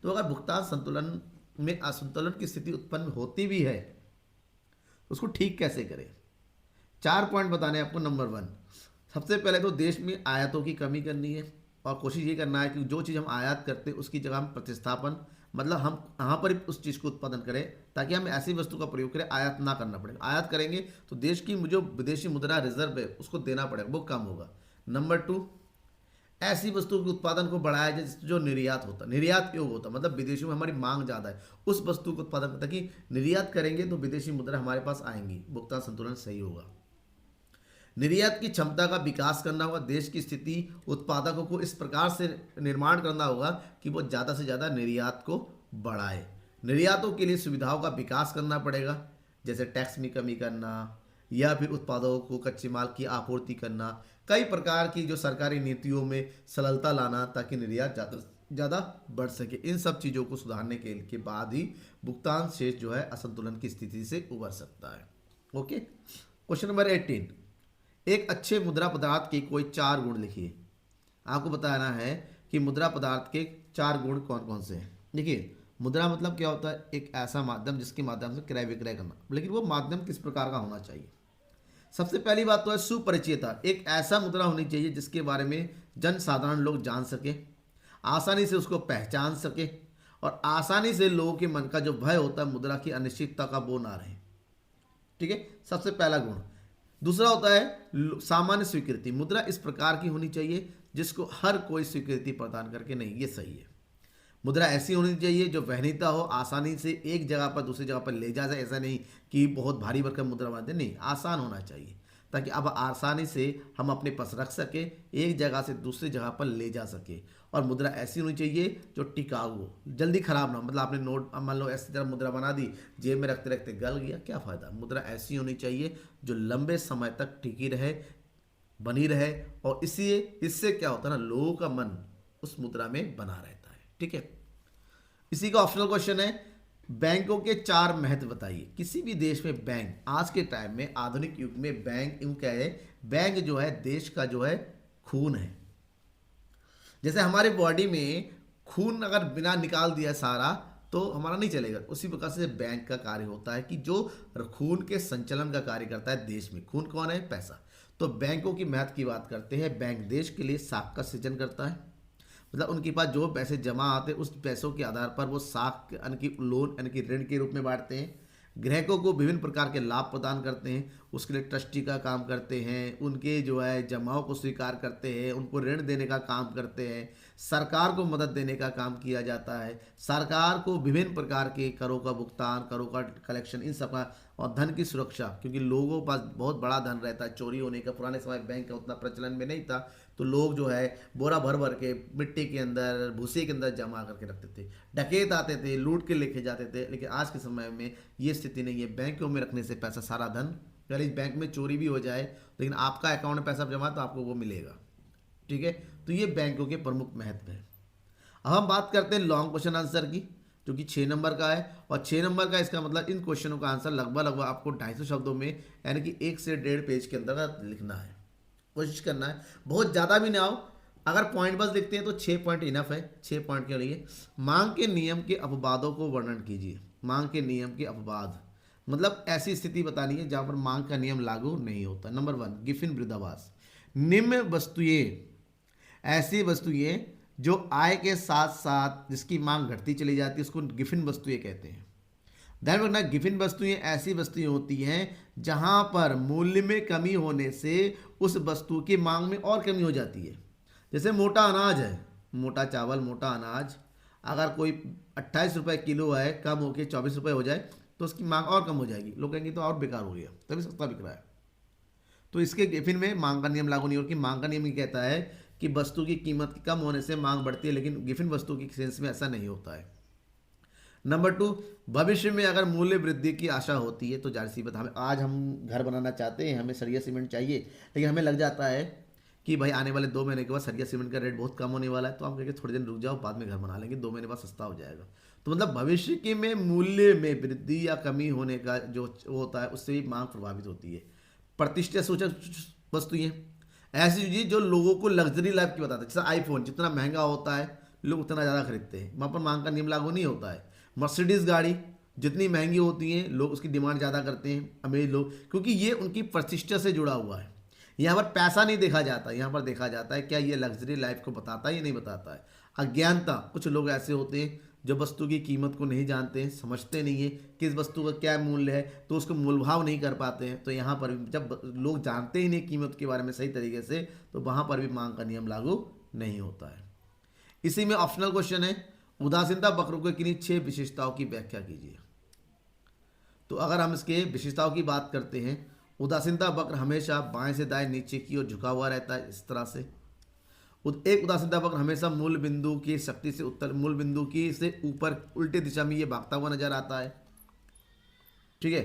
तो अगर भुगतान संतुलन में असंतुलन की स्थिति उत्पन्न होती भी है उसको ठीक कैसे करें। 4 पॉइंट बताने हैं आपको। नंबर 1, सबसे पहले तो देश में आयातों की कमी करनी है और कोशिश ये करना है कि जो चीज़ हम आयात करते हैं उसकी जगह हम प्रतिस्थापन, मतलब हम यहाँ पर ही उस चीज़ को उत्पादन करें ताकि हम ऐसी वस्तु का प्रयोग करें, आयात ना करना पड़े। आयात करेंगे तो देश की जो विदेशी मुद्रा रिजर्व है उसको देना पड़ेगा, वो कम होगा। नंबर 2, ऐसी वस्तु के उत्पादन को बढ़ाया जाए जो निर्यात होता, निर्यात योग होता, मतलब विदेशों में हमारी मांग ज़्यादा है, उस वस्तु को उत्पादन ताकि निर्यात करेंगे तो विदेशी मुद्रा हमारे पास आएंगी, भुगतान संतुलन सही होगा। निर्यात की क्षमता का विकास करना होगा, देश की स्थिति उत्पादकों को इस प्रकार से निर्माण करना होगा कि वो ज़्यादा से ज़्यादा निर्यात को बढ़ाए। निर्यातों के लिए सुविधाओं का विकास करना पड़ेगा, जैसे टैक्स में कमी करना या फिर उत्पादों को कच्चे माल की आपूर्ति करना, कई प्रकार की जो सरकारी नीतियों में सरलता लाना ताकि निर्यात ज़्यादा बढ़ सके। इन सब चीज़ों को सुधारने के बाद ही भुगतान शेष जो है असंतुलन की स्थिति से उबर सकता है। ओके, क्वेश्चन नंबर 18, एक अच्छे मुद्रा पदार्थ के कोई 4 गुण लिखिए। आपको बताना है कि मुद्रा पदार्थ के 4 गुण कौन कौन से हैं। देखिए, मुद्रा मतलब क्या होता है, एक ऐसा माध्यम जिसके माध्यम से क्रय विक्रय करना, लेकिन वो माध्यम किस प्रकार का होना चाहिए। सबसे पहली बात तो है सुपरिचितता, एक ऐसा मुद्रा होनी चाहिए जिसके बारे में जन साधारण लोग जान सके, आसानी से उसको पहचान सके और आसानी से लोगों के मन का जो भय होता है मुद्रा की अनिश्चितता का वो ना रहे। ठीक है, सबसे पहला गुण। दूसरा होता है सामान्य स्वीकृति, मुद्रा इस प्रकार की होनी चाहिए जिसको हर कोई स्वीकृति प्रदान करके नहीं, ये सही है। मुद्रा ऐसी होनी चाहिए जो वहनीता हो, आसानी से एक जगह पर दूसरी जगह पर ले जा जाए, ऐसा नहीं कि बहुत भारी भरकम मुद्रा बनाते, नहीं, आसान होना चाहिए ताकि अब आसानी से हम अपने पास रख सके, एक जगह से दूसरी जगह पर ले जा सके। और मुद्रा ऐसी होनी चाहिए जो टिकाऊ हो, जल्दी खराब ना हो, मतलब आपने नोट मान लो ऐसी तरह मुद्रा बना दी, जेब में रखते रखते गल गया, क्या फ़ायदा। मुद्रा ऐसी होनी चाहिए जो लंबे समय तक टिकी रहे, बनी रहे, और इससे क्या होता है ना, लोगों का मन उस मुद्रा में बना रहता है। ठीक है, इसी का ऑप्शनल क्वेश्चन है, बैंकों के 4 महत्व बताइए। किसी भी देश में बैंक, आज के टाइम में आधुनिक युग में बैंक यूं क्या है, बैंक जो है देश का जो है खून है। जैसे हमारे बॉडी में खून अगर बिना निकाल दिया सारा तो हमारा नहीं चलेगा, उसी प्रकार से बैंक का कार्य होता है कि जो खून के संचलन का कार्य करता है देश में। खून कौन है, पैसा। तो बैंकों की महत्व की बात करते हैं, बैंक देश के लिए साख का सृजन करता है, मतलब उनके पास जो पैसे जमा आते हैं उस पैसों के आधार पर वो साख यानी कि लोन यानी कि ऋण के रूप में बांटते हैं, ग्राहकों को विभिन्न प्रकार के लाभ प्रदान करते हैं, उसके लिए ट्रस्टी का काम करते हैं, उनके जो है जमाओं को स्वीकार करते हैं, उनको ऋण देने का काम करते हैं, सरकार को मदद देने का काम किया जाता है, सरकार को विभिन्न प्रकार के करों का भुगतान, करों का कलेक्शन, इन सब का, और धन की सुरक्षा, क्योंकि लोगों के पास बहुत बड़ा धन रहता है चोरी होने का। पुराने समय बैंक का उतना प्रचलन में नहीं था, तो लोग जो है बोरा भर भर के मिट्टी के अंदर, भूसे के अंदर जमा करके रखते थे, डकैत आते थे, लूट के लेके जाते थे। लेकिन आज के समय में ये स्थिति नहीं है, बैंकों में रखने से पैसा सारा धन, यानी बैंक में चोरी भी हो जाए लेकिन आपका अकाउंट में पैसा जमा तो आपको वो मिलेगा। ठीक है, तो ये बैंकों के प्रमुख महत्व है। अब हम बात करते हैं लॉन्ग क्वेश्चन आंसर की, जो कि 6 नंबर का है, और 6 नंबर का इसका मतलब इन क्वेश्चनों का आंसर लगभग आपको 250 शब्दों में यानी कि 1 से 1.5 पेज के अंदर लिखना है, कोशिश करना है, बहुत ज़्यादा भी ना हो, अगर पॉइंट बस लिखते हैं तो 6 पॉइंट इनफ है। 6 पॉइंट के लिए मांग के नियम के अपवादों को वर्णन कीजिए। मांग के नियम के अपवाद मतलब ऐसी स्थिति बतानी है जहां पर मांग का नियम लागू नहीं होता। नंबर 1 गिफिन वृद्धावास। निम्न वस्तुएं ऐसी वस्तुएं जो आय के साथ साथ जिसकी मांग घटती चली जाती है उसको गिफिन वस्तुएं कहते हैं। ध्यान रखना, गिफिन वस्तुएं ऐसी वस्तुएं होती हैं जहां पर मूल्य में कमी होने से उस वस्तु की मांग में और कमी हो जाती है। जैसे मोटा अनाज है, मोटा चावल, मोटा अनाज, अगर कोई 28 रुपये किलो है, कम होकर 24 रुपये हो जाए तो उसकी मांग और कम हो जाएगी। लोग कहेंगे तो और बेकार हो गया, तभी सस्ता बिक रहा है। तो इसके गिफिन में मांग का नियम लागू नहीं होगा कि मांग का नियम ये कहता है कि वस्तु की कीमत कम होने से मांग बढ़ती है, लेकिन गिफिन वस्तु की सेंस में ऐसा नहीं होता है। नंबर 2, भविष्य में अगर मूल्य वृद्धि की आशा होती है तो जाहिर सी बात, हमें आज हम घर बनाना चाहते हैं, हमें सरिया सीमेंट चाहिए, लेकिन हमें लग जाता है कि भाई आने वाले 2 महीने के बाद सरिया सीमेंट का रेट बहुत कम होने वाला है, तो हम कहेंगे थोड़े दिन रुक जाओ, बाद में घर बना लेंगे, 2 महीने बाद सस्ता हो जाएगा। तो मतलब भविष्य के में मूल्य में वृद्धि या कमी होने का जो होता है उससे भी मांग प्रभावित होती है। प्रतिष्ठा सूचक वस्तुएं ऐसी चीज़ें जो लोगों को लग्जरी लाइफ की बताता है। जैसे आईफोन जितना महंगा होता है लोग उतना ज़्यादा खरीदते हैं, वहाँ पर मांग का नियम लागू नहीं होता है। मर्सिडीज़ गाड़ी जितनी महंगी होती है लोग उसकी डिमांड ज़्यादा करते हैं, अमीर लोग, क्योंकि ये उनकी प्रतिष्ठा से जुड़ा हुआ है। यहाँ पर पैसा नहीं देखा जाता, यहाँ पर देखा जाता है क्या ये लग्जरी लाइफ को बताता है या नहीं बताता है। अज्ञानता, कुछ लोग ऐसे होते हैं जो वस्तु की कीमत को नहीं जानते हैं, समझते नहीं है कि इस वस्तु का क्या मूल्य है, तो उसको मूलभाव नहीं कर पाते हैं। तो यहाँ पर भी जब लोग जानते ही नहीं कीमत के बारे में सही तरीके से, तो वहाँ पर भी मांग का नियम लागू नहीं होता है। इसी में ऑप्शनल क्वेश्चन है, उदासीनता वक्र के किन्हीं 6 विशेषताओं की व्याख्या कीजिए। तो अगर हम इसके विशेषताओं की बात करते हैं, उदासीनता वक्र हमेशा बाएं से दाएं नीचे की ओर झुका हुआ रहता है, इस तरह से। एक उदासीनता वक्र हमेशा मूल बिंदु की शक्ति से उत्तर, मूल बिंदु की से ऊपर उल्टे दिशा में ये भागता हुआ नजर आता है। ठीक है।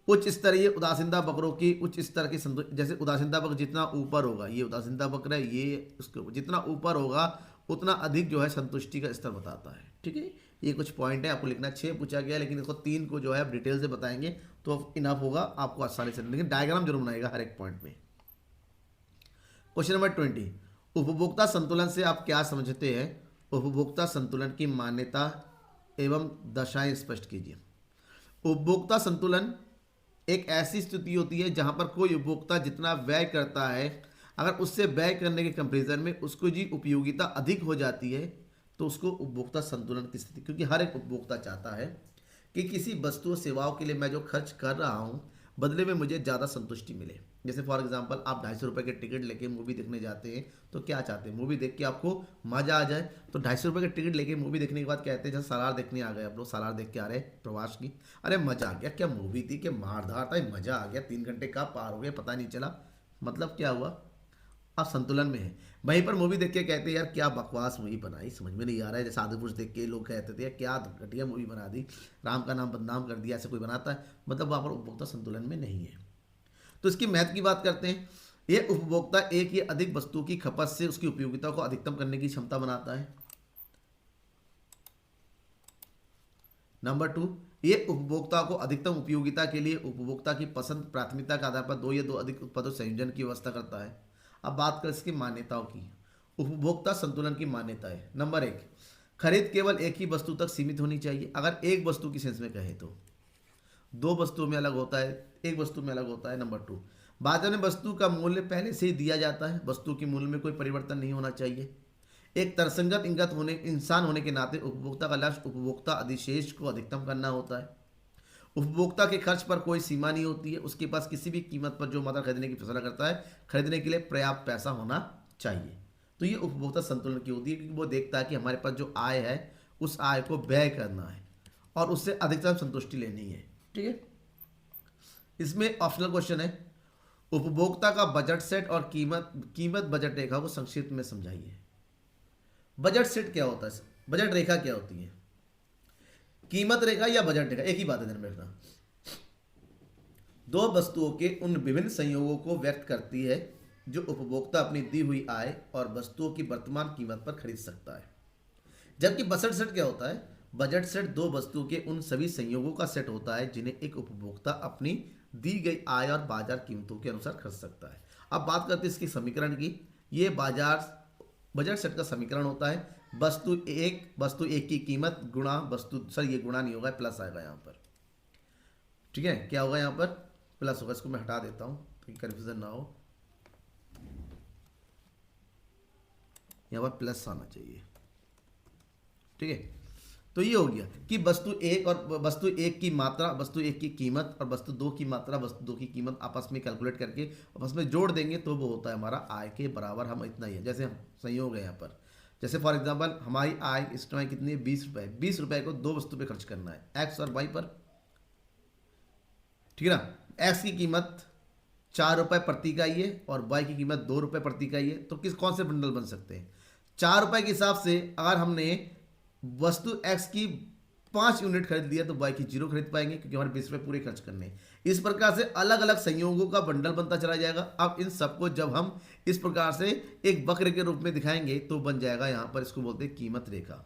उच्च स्तरीय उदासीनता वक्रों की उच्च स्तर की जैसे उदासीनता वक्र जितना ऊपर होगा, ये उदासीनता वक्र है, ये उसके जितना ऊपर होगा उतना अधिक जो है संतुष्टि का स्तर बताता है। ठीक है, ये कुछ पॉइंट है, आपको लिखना 6 पूछा गया, लेकिन इसको 3 को जो है डिटेल से बताएंगे तो इनफ होगा आपको आसानी से, लेकिन डायग्राम जरूर बनाएगा हर एक पॉइंट में। क्वेश्चन नंबर 20, उपभोक्ता संतुलन से आप क्या समझते हैं? उपभोक्ता संतुलन की मान्यता एवं दशाएं स्पष्ट कीजिए। उपभोक्ता संतुलन एक ऐसी स्थिति होती है जहां पर कोई उपभोक्ता जितना व्यय करता है, अगर उससे व्यय करने के कंपैरिजन में उसको जी उपयोगिता अधिक हो जाती है तो उसको उपभोक्ता संतुलन की स्थिति, क्योंकि हर एक उपभोक्ता चाहता है कि किसी वस्तु और सेवाओं के लिए मैं जो खर्च कर रहा हूँ बदले में मुझे ज़्यादा संतुष्टि मिले। जैसे फॉर एग्जांपल आप 250 रुपये के टिकट लेके मूवी देखने जाते हैं तो क्या चाहते हैं? मूवी देख के आपको मज़ा आ जाए। तो 250 रुपये के टिकट लेके मूवी देखने के बाद कहते हैं जैसे सालार देखने आ गए, आप लोग सालार देख के आ रहे हैं प्रवास की, अरे मज़ा आ गया, क्या मूवी थी, क्या मारधार था, मज़ा आ गया, 3 घंटे कब पार हो गए पता नहीं चला। मतलब क्या हुआ? आप संतुलन में है। वहीं पर मूवी देख के कहते हैं यार क्या बकवास मूवी बनाई, समझ में नहीं आ रहा है। जैसे आदिपुरुष देख के लोग कहते थे क्या घटिया मूवी बना दी, राम का नाम बदनाम कर दिया, ऐसे कोई बनाता है? मतलब वहाँ पर उपभोक्ता संतुलन में नहीं है। तो इसकी महत्व की बात करते हैं। ये उपभोक्ता एक या अधिक वस्तु की खपत से उसकी उपयोगिता को अधिकतम करने की क्षमता बनाता है। नंबर 2, ये उपभोक्ता को अधिकतम उपयोगिता के लिए उपभोक्ता की पसंद प्राथमिकता के आधार पर 2 या 2 अधिक उत्पादों संयोजन की व्यवस्था करता है। अब बात करें इसकी मान्यताओं की। उपभोक्ता संतुलन की मान्यता है। नंबर 1, खरीद केवल एक ही वस्तु तक सीमित होनी चाहिए। अगर एक वस्तु की सेंस में कहे तो 2 वस्तुओं में अलग होता है, एक वस्तु में अलग होता है। नंबर 2, बाजार में वस्तु का मूल्य पहले से ही दिया जाता है, वस्तु के मूल्य में कोई परिवर्तन नहीं होना चाहिए। एक तर्कसंगत इंसान होने के नाते उपभोक्ता का लक्ष्य उपभोक्ता अधिशेष को अधिकतम करना होता है। उपभोक्ता के खर्च पर कोई सीमा नहीं होती है, उसके पास किसी भी कीमत पर जो मात्रा खरीदने की फैसला करता है, खरीदने के लिए पर्याप्त पैसा होना चाहिए। तो ये उपभोक्ता संतुलन की होती है, क्योंकि वो देखता है कि हमारे पास जो आय है उस आय को व्यय करना है और उससे अधिकतम संतुष्टि लेनी है। ठीक है। इसमें ऑप्शनल क्वेश्चन है, उपभोक्ता का बजट सेट और कीमत बजट रेखा को संक्षिप्त में समझाइए। बजट सेट क्या होता है, बजट रेखा क्या होती है? कीमत रेखा या बजट रेखा एक ही बात है, ध्यान में रखना। 2 वस्तुओं के उन विभिन्न संयोगों को व्यक्त करती है जो उपभोक्ता अपनी दी हुई आय और वस्तुओं की वर्तमान कीमत पर खरीद सकता है। जबकि बजट सेट क्या होता है? बजट सेट 2 वस्तुओं के उन सभी संयोगों का सेट होता है जिन्हें एक उपभोक्ता अपनी दी गई आय और बाजार कीमतों के अनुसार खरीद सकता है। अब बात करते हैं इसके समीकरण की। ये बाजार बजट सेट का समीकरण होता है वस्तु एक की कीमत गुणा वस्तु, सर ये गुणा नहीं होगा, प्लस आएगा यहाँ पर। ठीक है, क्या होगा यहाँ पर, प्लस होगा। इसको मैं हटा देता हूँ ताकि कन्फ्यूजन ना हो, यहाँ पर प्लस आना चाहिए। ठीक है, तो ये हो गया कि वस्तु एक और वस्तु एक की मात्रा, वस्तु एक की कीमत और वस्तु दो की मात्रा, वस्तु दो की कीमत आपस में कैलकुलेट करके आपस में जोड़ देंगे तो वो होता है हमारा आय के बराबर। हम इतना ही है, जैसे हम संयोग है यहाँ पर, जैसे फॉर एग्जांपल हमारी आय इस टाइम कितनी है, 20 रुपये। 20 रुपये को दो वस्तु पे खर्च करना है, एक्स और वाई पर। ठीक है ना, एक्स की कीमत 4 रुपये प्रति इकाई है और वाई की कीमत 2 रुपये प्रति इकाई है। तो कौन से बंडल बन सकते हैं, 4 रुपये के हिसाब से अगर हमने वस्तु x की 5 यूनिट खरीद लिया तो y की 0 खरीद पाएंगे, क्योंकि हमारे 20 रुपये पूरे खर्च करने। इस प्रकार से अलग अलग संयोगों का बंडल बनता चला जाएगा। अब इन सबको जब हम इस प्रकार से एक वक्र के रूप में दिखाएंगे तो बन जाएगा यहाँ पर, इसको बोलते हैं कीमत रेखा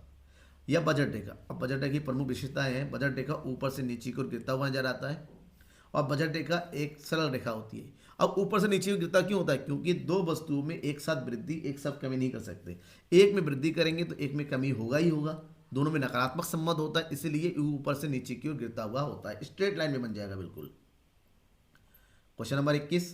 या बजट रेखा। अब बजट रेखा की प्रमुख विशेषताएं हैं, बजट रेखा ऊपर से नीचे की ओर गिरता हुआ नजर आता है और बजट रेखा एक सरल रेखा होती है। अब ऊपर से नीचे गिरता क्यों होता है, क्योंकि दो वस्तुओं में एक साथ वृद्धि एक साथ कमी नहीं कर सकते। एक में वृद्धि करेंगे तो एक में कमी होगा ही होगा, दोनों में नकारात्मक संबंध होता है, इसीलिए ऊपर से नीचे की ओर गिरता हुआ होता है, स्ट्रेट लाइन में बन जाएगा बिल्कुल। क्वेश्चन नंबर 21,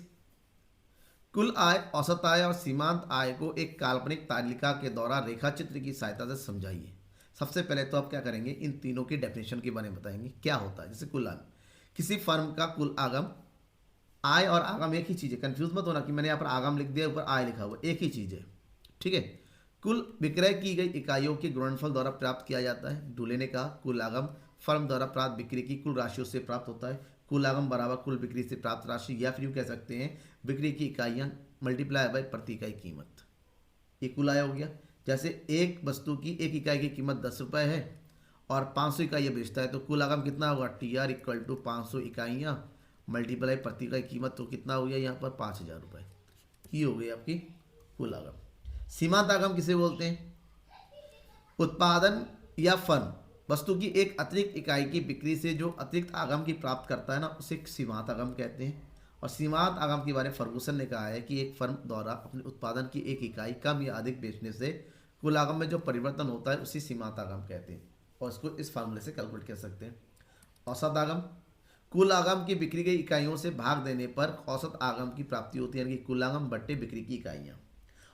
कुल आय, औसत आय और सीमांत आय को एक काल्पनिक तालिका के द्वारा रेखा चित्र की सहायता से समझाइए। सबसे पहले तो आप क्या करेंगे, इन तीनों की डेफिनेशन के बारे में बताएंगे क्या होता है। जैसे कुल आय, किसी फर्म का कुल आगम, आय और आगम एक ही चीज है, कंफ्यूज मत होना कि मैंने यहाँ पर आगम लिख दिया ऊपर आय लिखा हुआ, एक ही चीज है। ठीक है, कुल विक्रय की गई इकाइयों के गुणनफल द्वारा प्राप्त किया जाता है। डुले ने कहा कुल आगम फर्म द्वारा प्राप्त बिक्री की कुल राशियों से प्राप्त होता है। कुल आगम बराबर कुल बिक्री से प्राप्त राशि, या फिर यूँ कह सकते हैं बिक्री की इकाइयाँ मल्टीप्लाई बाय प्रति इकाई कीमत, ये कुल आय हो गया। जैसे एक वस्तु की एक इकाई की कीमत 10 रुपये है और 500 इकाइयाँ बेचता है, तो कुल आगम कितना होगा, TR इक्वल टू 500 इकाइयाँ मल्टीप्लाई प्रति इकाई कीमत, तो कितना हो गया यहाँ पर 5000 रुपये। ये हो गई आपकी कुल आगम। सीमांत आगम किसे बोलते हैं, उत्पादन या फर्म वस्तु की एक अतिरिक्त इकाई की बिक्री से जो अतिरिक्त आगम की प्राप्त करता है ना, उसे सीमांत आगम कहते हैं। और सीमांत आगम के बारे में फर्गूसन ने कहा है कि एक फर्म द्वारा अपने उत्पादन की एक इकाई कम या अधिक बेचने से कुल आगम में जो परिवर्तन होता है उसी सीमांत आगम कहते हैं, और इसको इस फार्मूले से कैलकुलेट कर सकते हैं। औसत आगम, कुल आगम की बिक्री गई इकाइयों से भाग देने पर औसत आगम की प्राप्ति होती है, यानी कि कुल आगम बट्टे बिक्री की इकाइयाँ।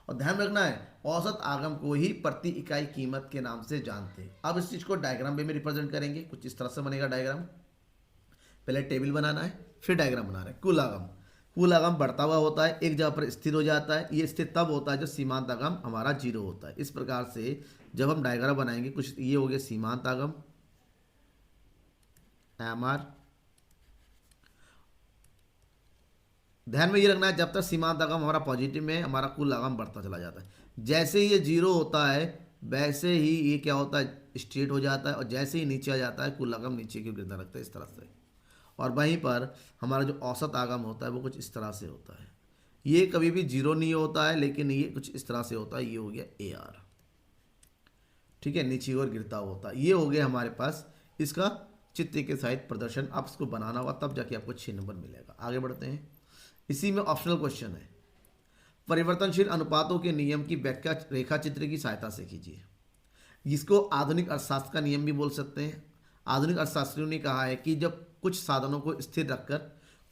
और ध्यान रखना है, औसत आगम को ही प्रति इकाई कीमत के नाम से जानते हैं। अब इस चीज़ को डायग्राम में रिप्रेजेंट करेंगे, कुछ इस तरह से बनेगा डायग्राम। पहले टेबल बनाना है, फिर डायग्राम बना रहे हैं। कुल आगम बढ़ता हुआ होता है, एक जगह पर स्थिर हो जाता है। ये स्थिर तब होता है जब सीमांत आगम हमारा 0 होता है। इस प्रकार से जब हम डायग्राम बनाएंगे, कुछ ये हो गया सीमांत आगम MR। ध्यान में ये रखना है, जब तक सीमांत आगम हमारा पॉजिटिव में है, हमारा कुल आगम बढ़ता चला जाता है। जैसे ही ये 0 होता है वैसे ही ये क्या होता है, स्ट्रेट हो जाता है, और जैसे ही नीचे आ जाता है कुल आगम नीचे की गिरता लगता है इस तरह से। और वहीं पर हमारा जो औसत आगम होता है वो कुछ इस तरह से होता है। ये कभी भी 0 नहीं होता है, लेकिन ये कुछ इस तरह से होता है। ये हो गया AR, ठीक है, नीचे की ओर गिरता हुआ होता है। ये हो गया हमारे पास इसका चित्र के सहित प्रदर्शन। आप इसको बनाना होगा तब जाके आपको 6 नंबर मिलेगा। आगे बढ़ते हैं, इसी में ऑप्शनल क्वेश्चन है, परिवर्तनशील अनुपातों के नियम की व्याख्या रेखा चित्र की सहायता से कीजिए। जिसको आधुनिक अर्थशास्त्र का नियम भी बोल सकते हैं। आधुनिक अर्थशास्त्रियों ने कहा है कि जब कुछ साधनों को स्थिर रखकर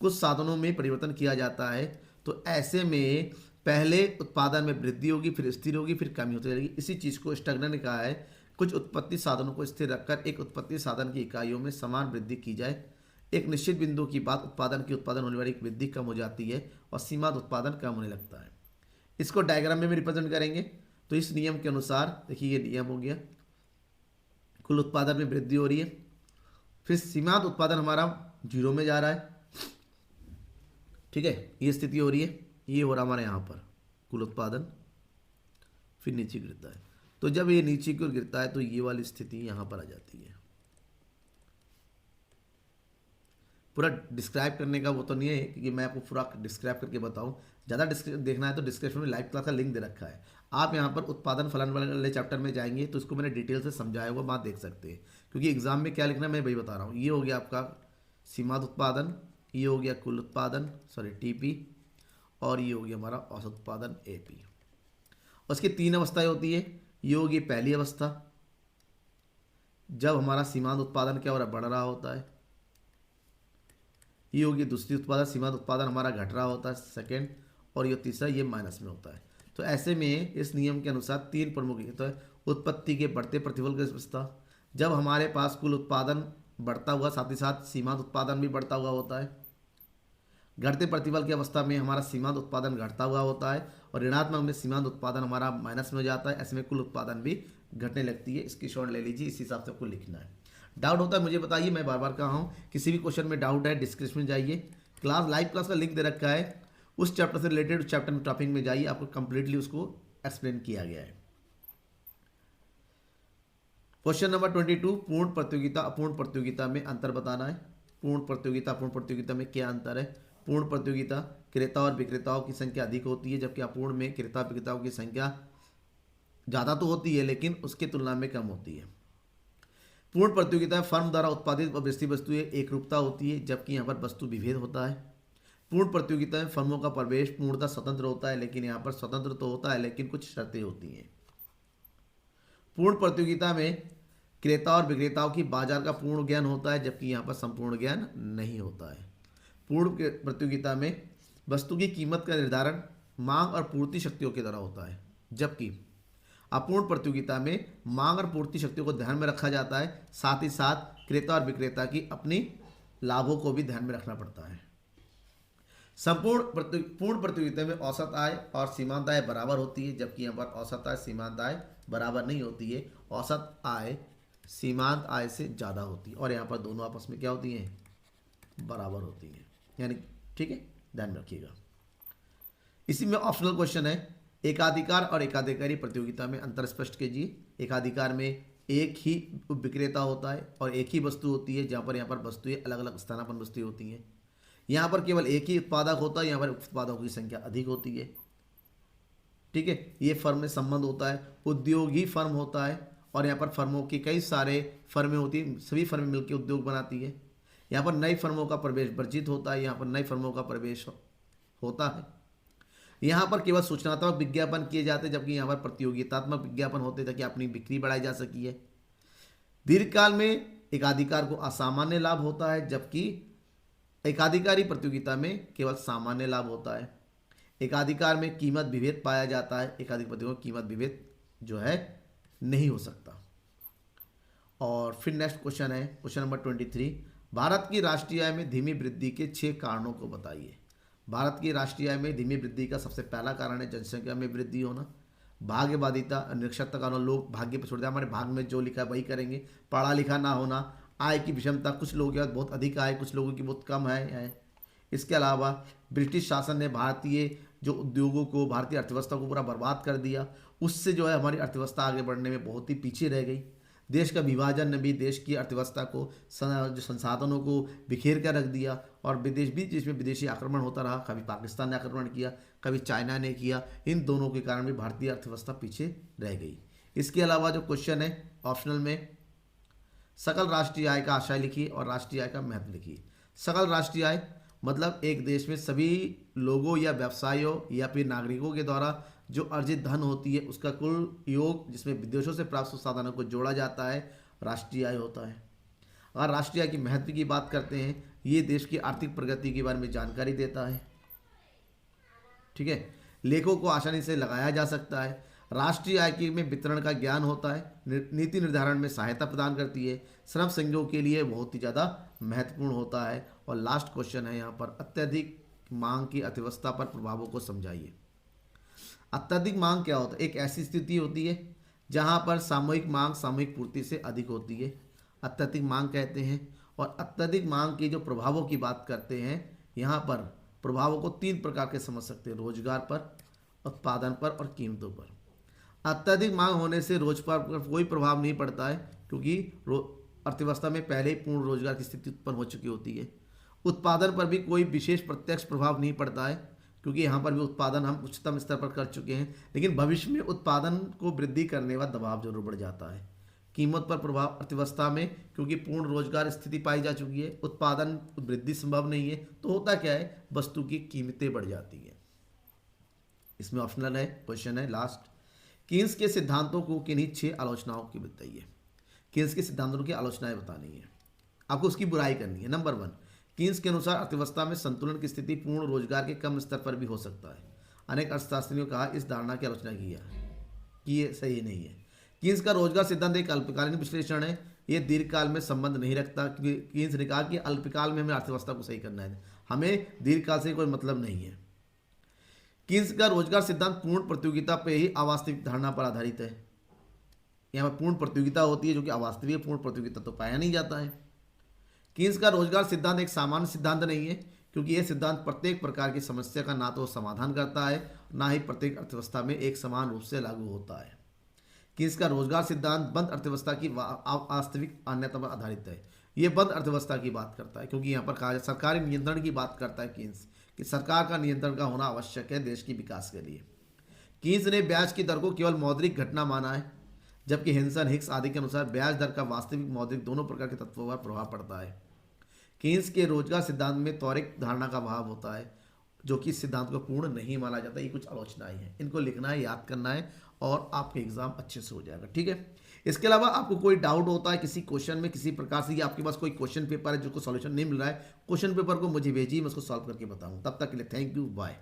कुछ साधनों में परिवर्तन किया जाता है तो ऐसे में पहले उत्पादन में वृद्धि होगी, फिर स्थिर होगी, फिर कमी होती रहेगी। इसी चीज़ को स्टगनर ने कहा है, कुछ उत्पत्ति साधनों को स्थिर रखकर एक उत्पत्ति साधन की इकाइयों में समान वृद्धि की जाए। एक निश्चित बिंदु की बाद उत्पादन होने वाली वृद्धि कम हो जाती है और सीमांत उत्पादन कम होने लगता है। इसको डायग्राम में भी रिप्रेजेंट करेंगे। तो इस नियम के अनुसार देखिए, ये नियम हो गया, कुल उत्पादन में वृद्धि हो रही है, फिर सीमांत उत्पादन हमारा 0 में जा रहा है, ठीक है, ये स्थिति हो रही है। ये हो रहा हमारे यहाँ पर कुल उत्पादन, फिर नीचे गिरता है। तो जब ये नीचे की ओर गिरता है तो ये वाली स्थिति यहाँ पर आ जाती है। पूरा डिस्क्राइब करने का वो तो नहीं है कि मैं आपको पूरा डिस्क्राइब करके बताऊं। ज़्यादा देखना है तो डिस्क्रिप्शन में लाइव क्लास का लिंक दे रखा है। आप यहाँ पर उत्पादन फलन वाले चैप्टर में जाएंगे तो इसको मैंने डिटेल से समझाया हुआ, बात देख सकते हैं, क्योंकि एग्जाम में क्या लिखना है मैं वही बता रहा हूँ। ये हो गया आपका सीमांत उत्पादन, ये हो गया कुल उत्पादन TP, और ये हो गया हमारा औसत उत्पादन AP। उसकी 3 अवस्थाएं होती है। ये होगी पहली अवस्था, जब हमारा सीमांत उत्पादन क्या हो रहा है, बढ़ रहा होता है। ये होगी दूसरी उत्पादन, सीमांत उत्पादन हमारा घट रहा होता है, सेकेंड। और ये तीसरा, ये माइनस में होता है। तो ऐसे में इस नियम के अनुसार 3 प्रमुख तो है उत्पत्ति के बढ़ते प्रतिफल की अवस्था, जब हमारे पास कुल उत्पादन बढ़ता हुआ साथ ही साथ सीमांत उत्पादन भी बढ़ता हुआ होता है। घटते प्रतिफल की अवस्था में हमारा सीमांत उत्पादन घटता हुआ होता है और ऋणात्मक में सीमांत उत्पादन हमारा माइनस में हो जाता है। ऐसे में कुल उत्पादन भी घटने लगती है। इसकी शॉर्ट ले लीजिए, इस हिसाब से आपको लिखना है। डाउट होता है मुझे बताइए, मैं बार बार कहा हूँ किसी भी क्वेश्चन में डाउट है डिस्क्रिप्शन में जाइए, क्लास लाइव क्लास का लिंक दे रखा है, उस चैप्टर से रिलेटेड उस चैप्टर में टॉपिक में जाइए, आपको कंप्लीटली उसको एक्सप्लेन किया गया है। क्वेश्चन नंबर 22, पूर्ण प्रतियोगिता अपूर्ण प्रतियोगिता में अंतर बताना है। पूर्ण प्रतियोगिता अपूर्ण प्रतियोगिता में क्या अंतर है? पूर्ण प्रतियोगिता क्रेता और विक्रेताओं की संख्या अधिक होती है, जबकि अपूर्ण में क्रेता विक्रेताओं की संख्या ज़्यादा तो होती है लेकिन उसकी तुलना में कम होती है। पूर्ण प्रतियोगिता में फर्म द्वारा उत्पादित और बेचती वस्तुएं एक रूपता होती है, जबकि यहाँ पर वस्तु विभेद होता है। पूर्ण प्रतियोगिता में फर्मों का प्रवेश पूर्णतः स्वतंत्र होता है, लेकिन यहाँ पर स्वतंत्र तो होता है लेकिन कुछ शर्तें होती हैं। पूर्ण प्रतियोगिता में क्रेता और विक्रेताओं की बाजार का पूर्ण ज्ञान होता है, जबकि यहाँ पर संपूर्ण ज्ञान नहीं होता है। पूर्ण प्रतियोगिता में वस्तु की कीमत का निर्धारण मांग और पूर्ति शक्तियों के द्वारा होता है, जबकि अपूर्ण प्रतियोगिता में मांग और पूर्ति शक्तियों को ध्यान में रखा जाता है, साथ ही साथ क्रेता और विक्रेता की अपनी लाभों को भी ध्यान में रखना पड़ता है। पूर्ण प्रतियोगिता में औसत आय और सीमांत आय बराबर होती है, जबकि यहाँ पर औसत आय सीमांत आय बराबर नहीं होती है। औसत आय सीमांत आय से ज़्यादा होती है और यहाँ पर दोनों आपस में क्या होती हैं, बराबर होती हैं, यानी ठीक है, ध्यान रखिएगा। इसी में ऑप्शनल क्वेश्चन है, एकाधिकार और एकाधिकारी प्रतियोगिता में अंतर स्पष्ट कीजिए। एकाधिकार में एक ही विक्रेता होता है और एक ही वस्तु होती है, जहाँ पर यहाँ पर वस्तुएं अलग अलग स्थानापन्न वस्तुएं होती हैं। यहाँ पर केवल एक ही उत्पादक होता है, यहाँ पर उत्पादकों की संख्या अधिक होती है। ठीक है, ये फर्म में संबंध होता है, उद्योग ही फर्म होता है और यहाँ पर फर्मों की कई सारे फर्में होती हैं, सभी फर्में मिलकर उद्योग बनाती है। यहाँ पर नई फर्मों का प्रवेश वर्जित होता है, यहाँ पर नई फर्मों का प्रवेश होता है। यहाँ पर केवल सूचनात्मक विज्ञापन किए जाते हैं, जबकि यहाँ पर प्रतियोगितात्मक विज्ञापन होते ताकि अपनी बिक्री बढ़ाई जा सकी है। दीर्घकाल में एकाधिकार को असामान्य लाभ होता है, जबकि एकाधिकारी प्रतियोगिता में केवल सामान्य लाभ होता है। एकाधिकार में कीमत विभेद पाया जाता है, एकाधिक प्रतियोगिता में कीमत विभेद जो है नहीं हो सकता। और फिर नेक्स्ट क्वेश्चन है क्वेश्चन नंबर 23, भारत की राष्ट्रीय आय में धीमी वृद्धि के 6 कारणों को बताइए। भारत की राष्ट्रीय आय में धीमी वृद्धि का सबसे पहला कारण है जनसंख्या में वृद्धि होना, भाग्यवादिता, निरक्षरता का होना, लोग भाग्य पर छोड़ दिया, हमारे भाग में जो लिखा है वही करेंगे, पढ़ा लिखा ना होना, आय की विषमता, कुछ लोगों के पास बहुत अधिक आय, कुछ लोगों की बहुत कम है। इसके अलावा ब्रिटिश शासन ने भारतीय जो उद्योगों को, भारतीय अर्थव्यवस्था को पूरा बर्बाद कर दिया, उससे जो है हमारी अर्थव्यवस्था आगे बढ़ने में बहुत ही पीछे रह गई। देश का विभाजन ने भी देश की अर्थव्यवस्था को, जो संसाधनों को बिखेर कर रख दिया और विदेश भी, जिसमें विदेशी आक्रमण होता रहा, कभी पाकिस्तान ने आक्रमण किया, कभी चाइना ने किया, इन दोनों के कारण भी भारतीय अर्थव्यवस्था पीछे रह गई। इसके अलावा जो क्वेश्चन है ऑप्शनल में, सकल राष्ट्रीय आय का आशय लिखिए और राष्ट्रीय आय का महत्व लिखिए। सकल राष्ट्रीय आय मतलब एक देश में सभी लोगों या व्यवसायों या फिर नागरिकों के द्वारा जो अर्जित धन होती है उसका कुल योग, जिसमें विदेशों से प्राप्त संसाधनों को जोड़ा जाता है, राष्ट्रीय आय होता है। अगर राष्ट्रीय आय की महत्व की बात करते हैं, ये देश की आर्थिक प्रगति के बारे में जानकारी देता है। ठीक है, लेखों को आसानी से लगाया जा सकता है, राष्ट्रीय आय के में वितरण का ज्ञान होता है, नीति निर्धारण में सहायता प्रदान करती है, श्रम संघों के लिए बहुत ही ज़्यादा महत्वपूर्ण होता है। और लास्ट क्वेश्चन है यहाँ पर, अत्यधिक मांग की अर्थव्यवस्था पर प्रभावों को समझाइए। अत्यधिक मांग क्या होता है? एक ऐसी स्थिति होती है जहाँ पर सामूहिक मांग सामूहिक पूर्ति से अधिक होती है, अत्यधिक मांग कहते हैं। और अत्यधिक मांग के जो प्रभावों की बात करते हैं, यहाँ पर प्रभावों को 3 प्रकार के समझ सकते हैं, रोजगार पर, उत्पादन पर और कीमतों पर। अत्यधिक मांग होने से रोजगार पर कोई प्रभाव नहीं पड़ता है, क्योंकि अर्थव्यवस्था में पहले ही पूर्ण रोजगार की स्थिति उत्पन्न हो चुकी होती है। उत्पादन पर भी कोई विशेष प्रत्यक्ष प्रभाव नहीं पड़ता है, क्योंकि यहाँ पर भी उत्पादन हम उच्चतम स्तर पर कर चुके हैं, लेकिन भविष्य में उत्पादन को वृद्धि करने का दबाव जरूर बढ़ जाता है। कीमत पर प्रभाव अर्थव्यवस्था में, क्योंकि पूर्ण रोजगार स्थिति पाई जा चुकी है, उत्पादन वृद्धि संभव नहीं है, तो होता क्या है, वस्तु की कीमतें बढ़ जाती हैं। इसमें ऑप्शनल है क्वेश्चन है लास्ट, कीन्स के सिद्धांतों को किन्हीं 6 आलोचनाओं की बताइए। कीन्स के सिद्धांतों की आलोचनाएं बतानी है, आपको उसकी बुराई करनी है। नंबर 1, कीन्स के अनुसार अर्थव्यवस्था में संतुलन की स्थिति पूर्ण रोजगार के कम स्तर पर भी हो सकता है। अनेक अर्थशास्त्रियों ने कहा इस धारणा की आलोचना की है कि ये सही नहीं है। कीन्स का रोजगार सिद्धांत एक अल्पकालीन विश्लेषण है, ये दीर्घकाल में संबंध नहीं रखता। क्योंकि कीन्स ने कहा कि अल्पकाल में हमें अर्थव्यवस्था को सही करना है, हमें दीर्घकाल से कोई मतलब नहीं है। कीन्स का रोजगार सिद्धांत पूर्ण प्रतियोगिता पे ही अवास्तविक धारणा पर आधारित है। यहाँ पर पूर्ण प्रतियोगिता होती है जो कि अवास्तविक है, पूर्ण प्रतियोगिता तो पाया नहीं जाता है। कीन्स का रोजगार सिद्धांत एक सामान्य सिद्धांत नहीं है, क्योंकि यह सिद्धांत प्रत्येक प्रकार की समस्या का ना तो समाधान करता है, ना ही प्रत्येक अर्थव्यवस्था में एक समान रूप से लागू होता है। कीन्स का रोजगार सिद्धांत बंद अर्थव्यवस्था की वास्तविक मान्यता पर आधारित है। ये बंद अर्थव्यवस्था की बात करता है, क्योंकि यहाँ पर कहा सरकारी नियंत्रण की बात करता है कीन्स कि सरकार का नियंत्रण का होना आवश्यक है देश की विकास के लिए। कीन्स ने ब्याज की दर को केवल मौद्रिक घटना माना है, जबकि हिंसन हिक्स आदि के अनुसार ब्याज दर का वास्तविक मौद्रिक दोनों प्रकार के तत्वों पर प्रभाव पड़ता है। कीन्स के रोजगार सिद्धांत में त्वरित धारणा का भाव होता है, जो कि इस सिद्धांत को पूर्ण नहीं माना जाता। ये कुछ आलोचनाएं हैं, इनको लिखना है, याद करना है और आपके एग्जाम अच्छे से हो जाएगा। ठीक है, इसके अलावा आपको कोई डाउट होता है किसी क्वेश्चन में, किसी प्रकार से, या आपके पास कोई क्वेश्चन पेपर है जिसको सॉल्यूशन नहीं मिल रहा है, क्वेश्चन पेपर को मुझे भेजिए, मैं उसको सॉल्व करके बताऊँ। तब तक के लिए थैंक यू, बाय।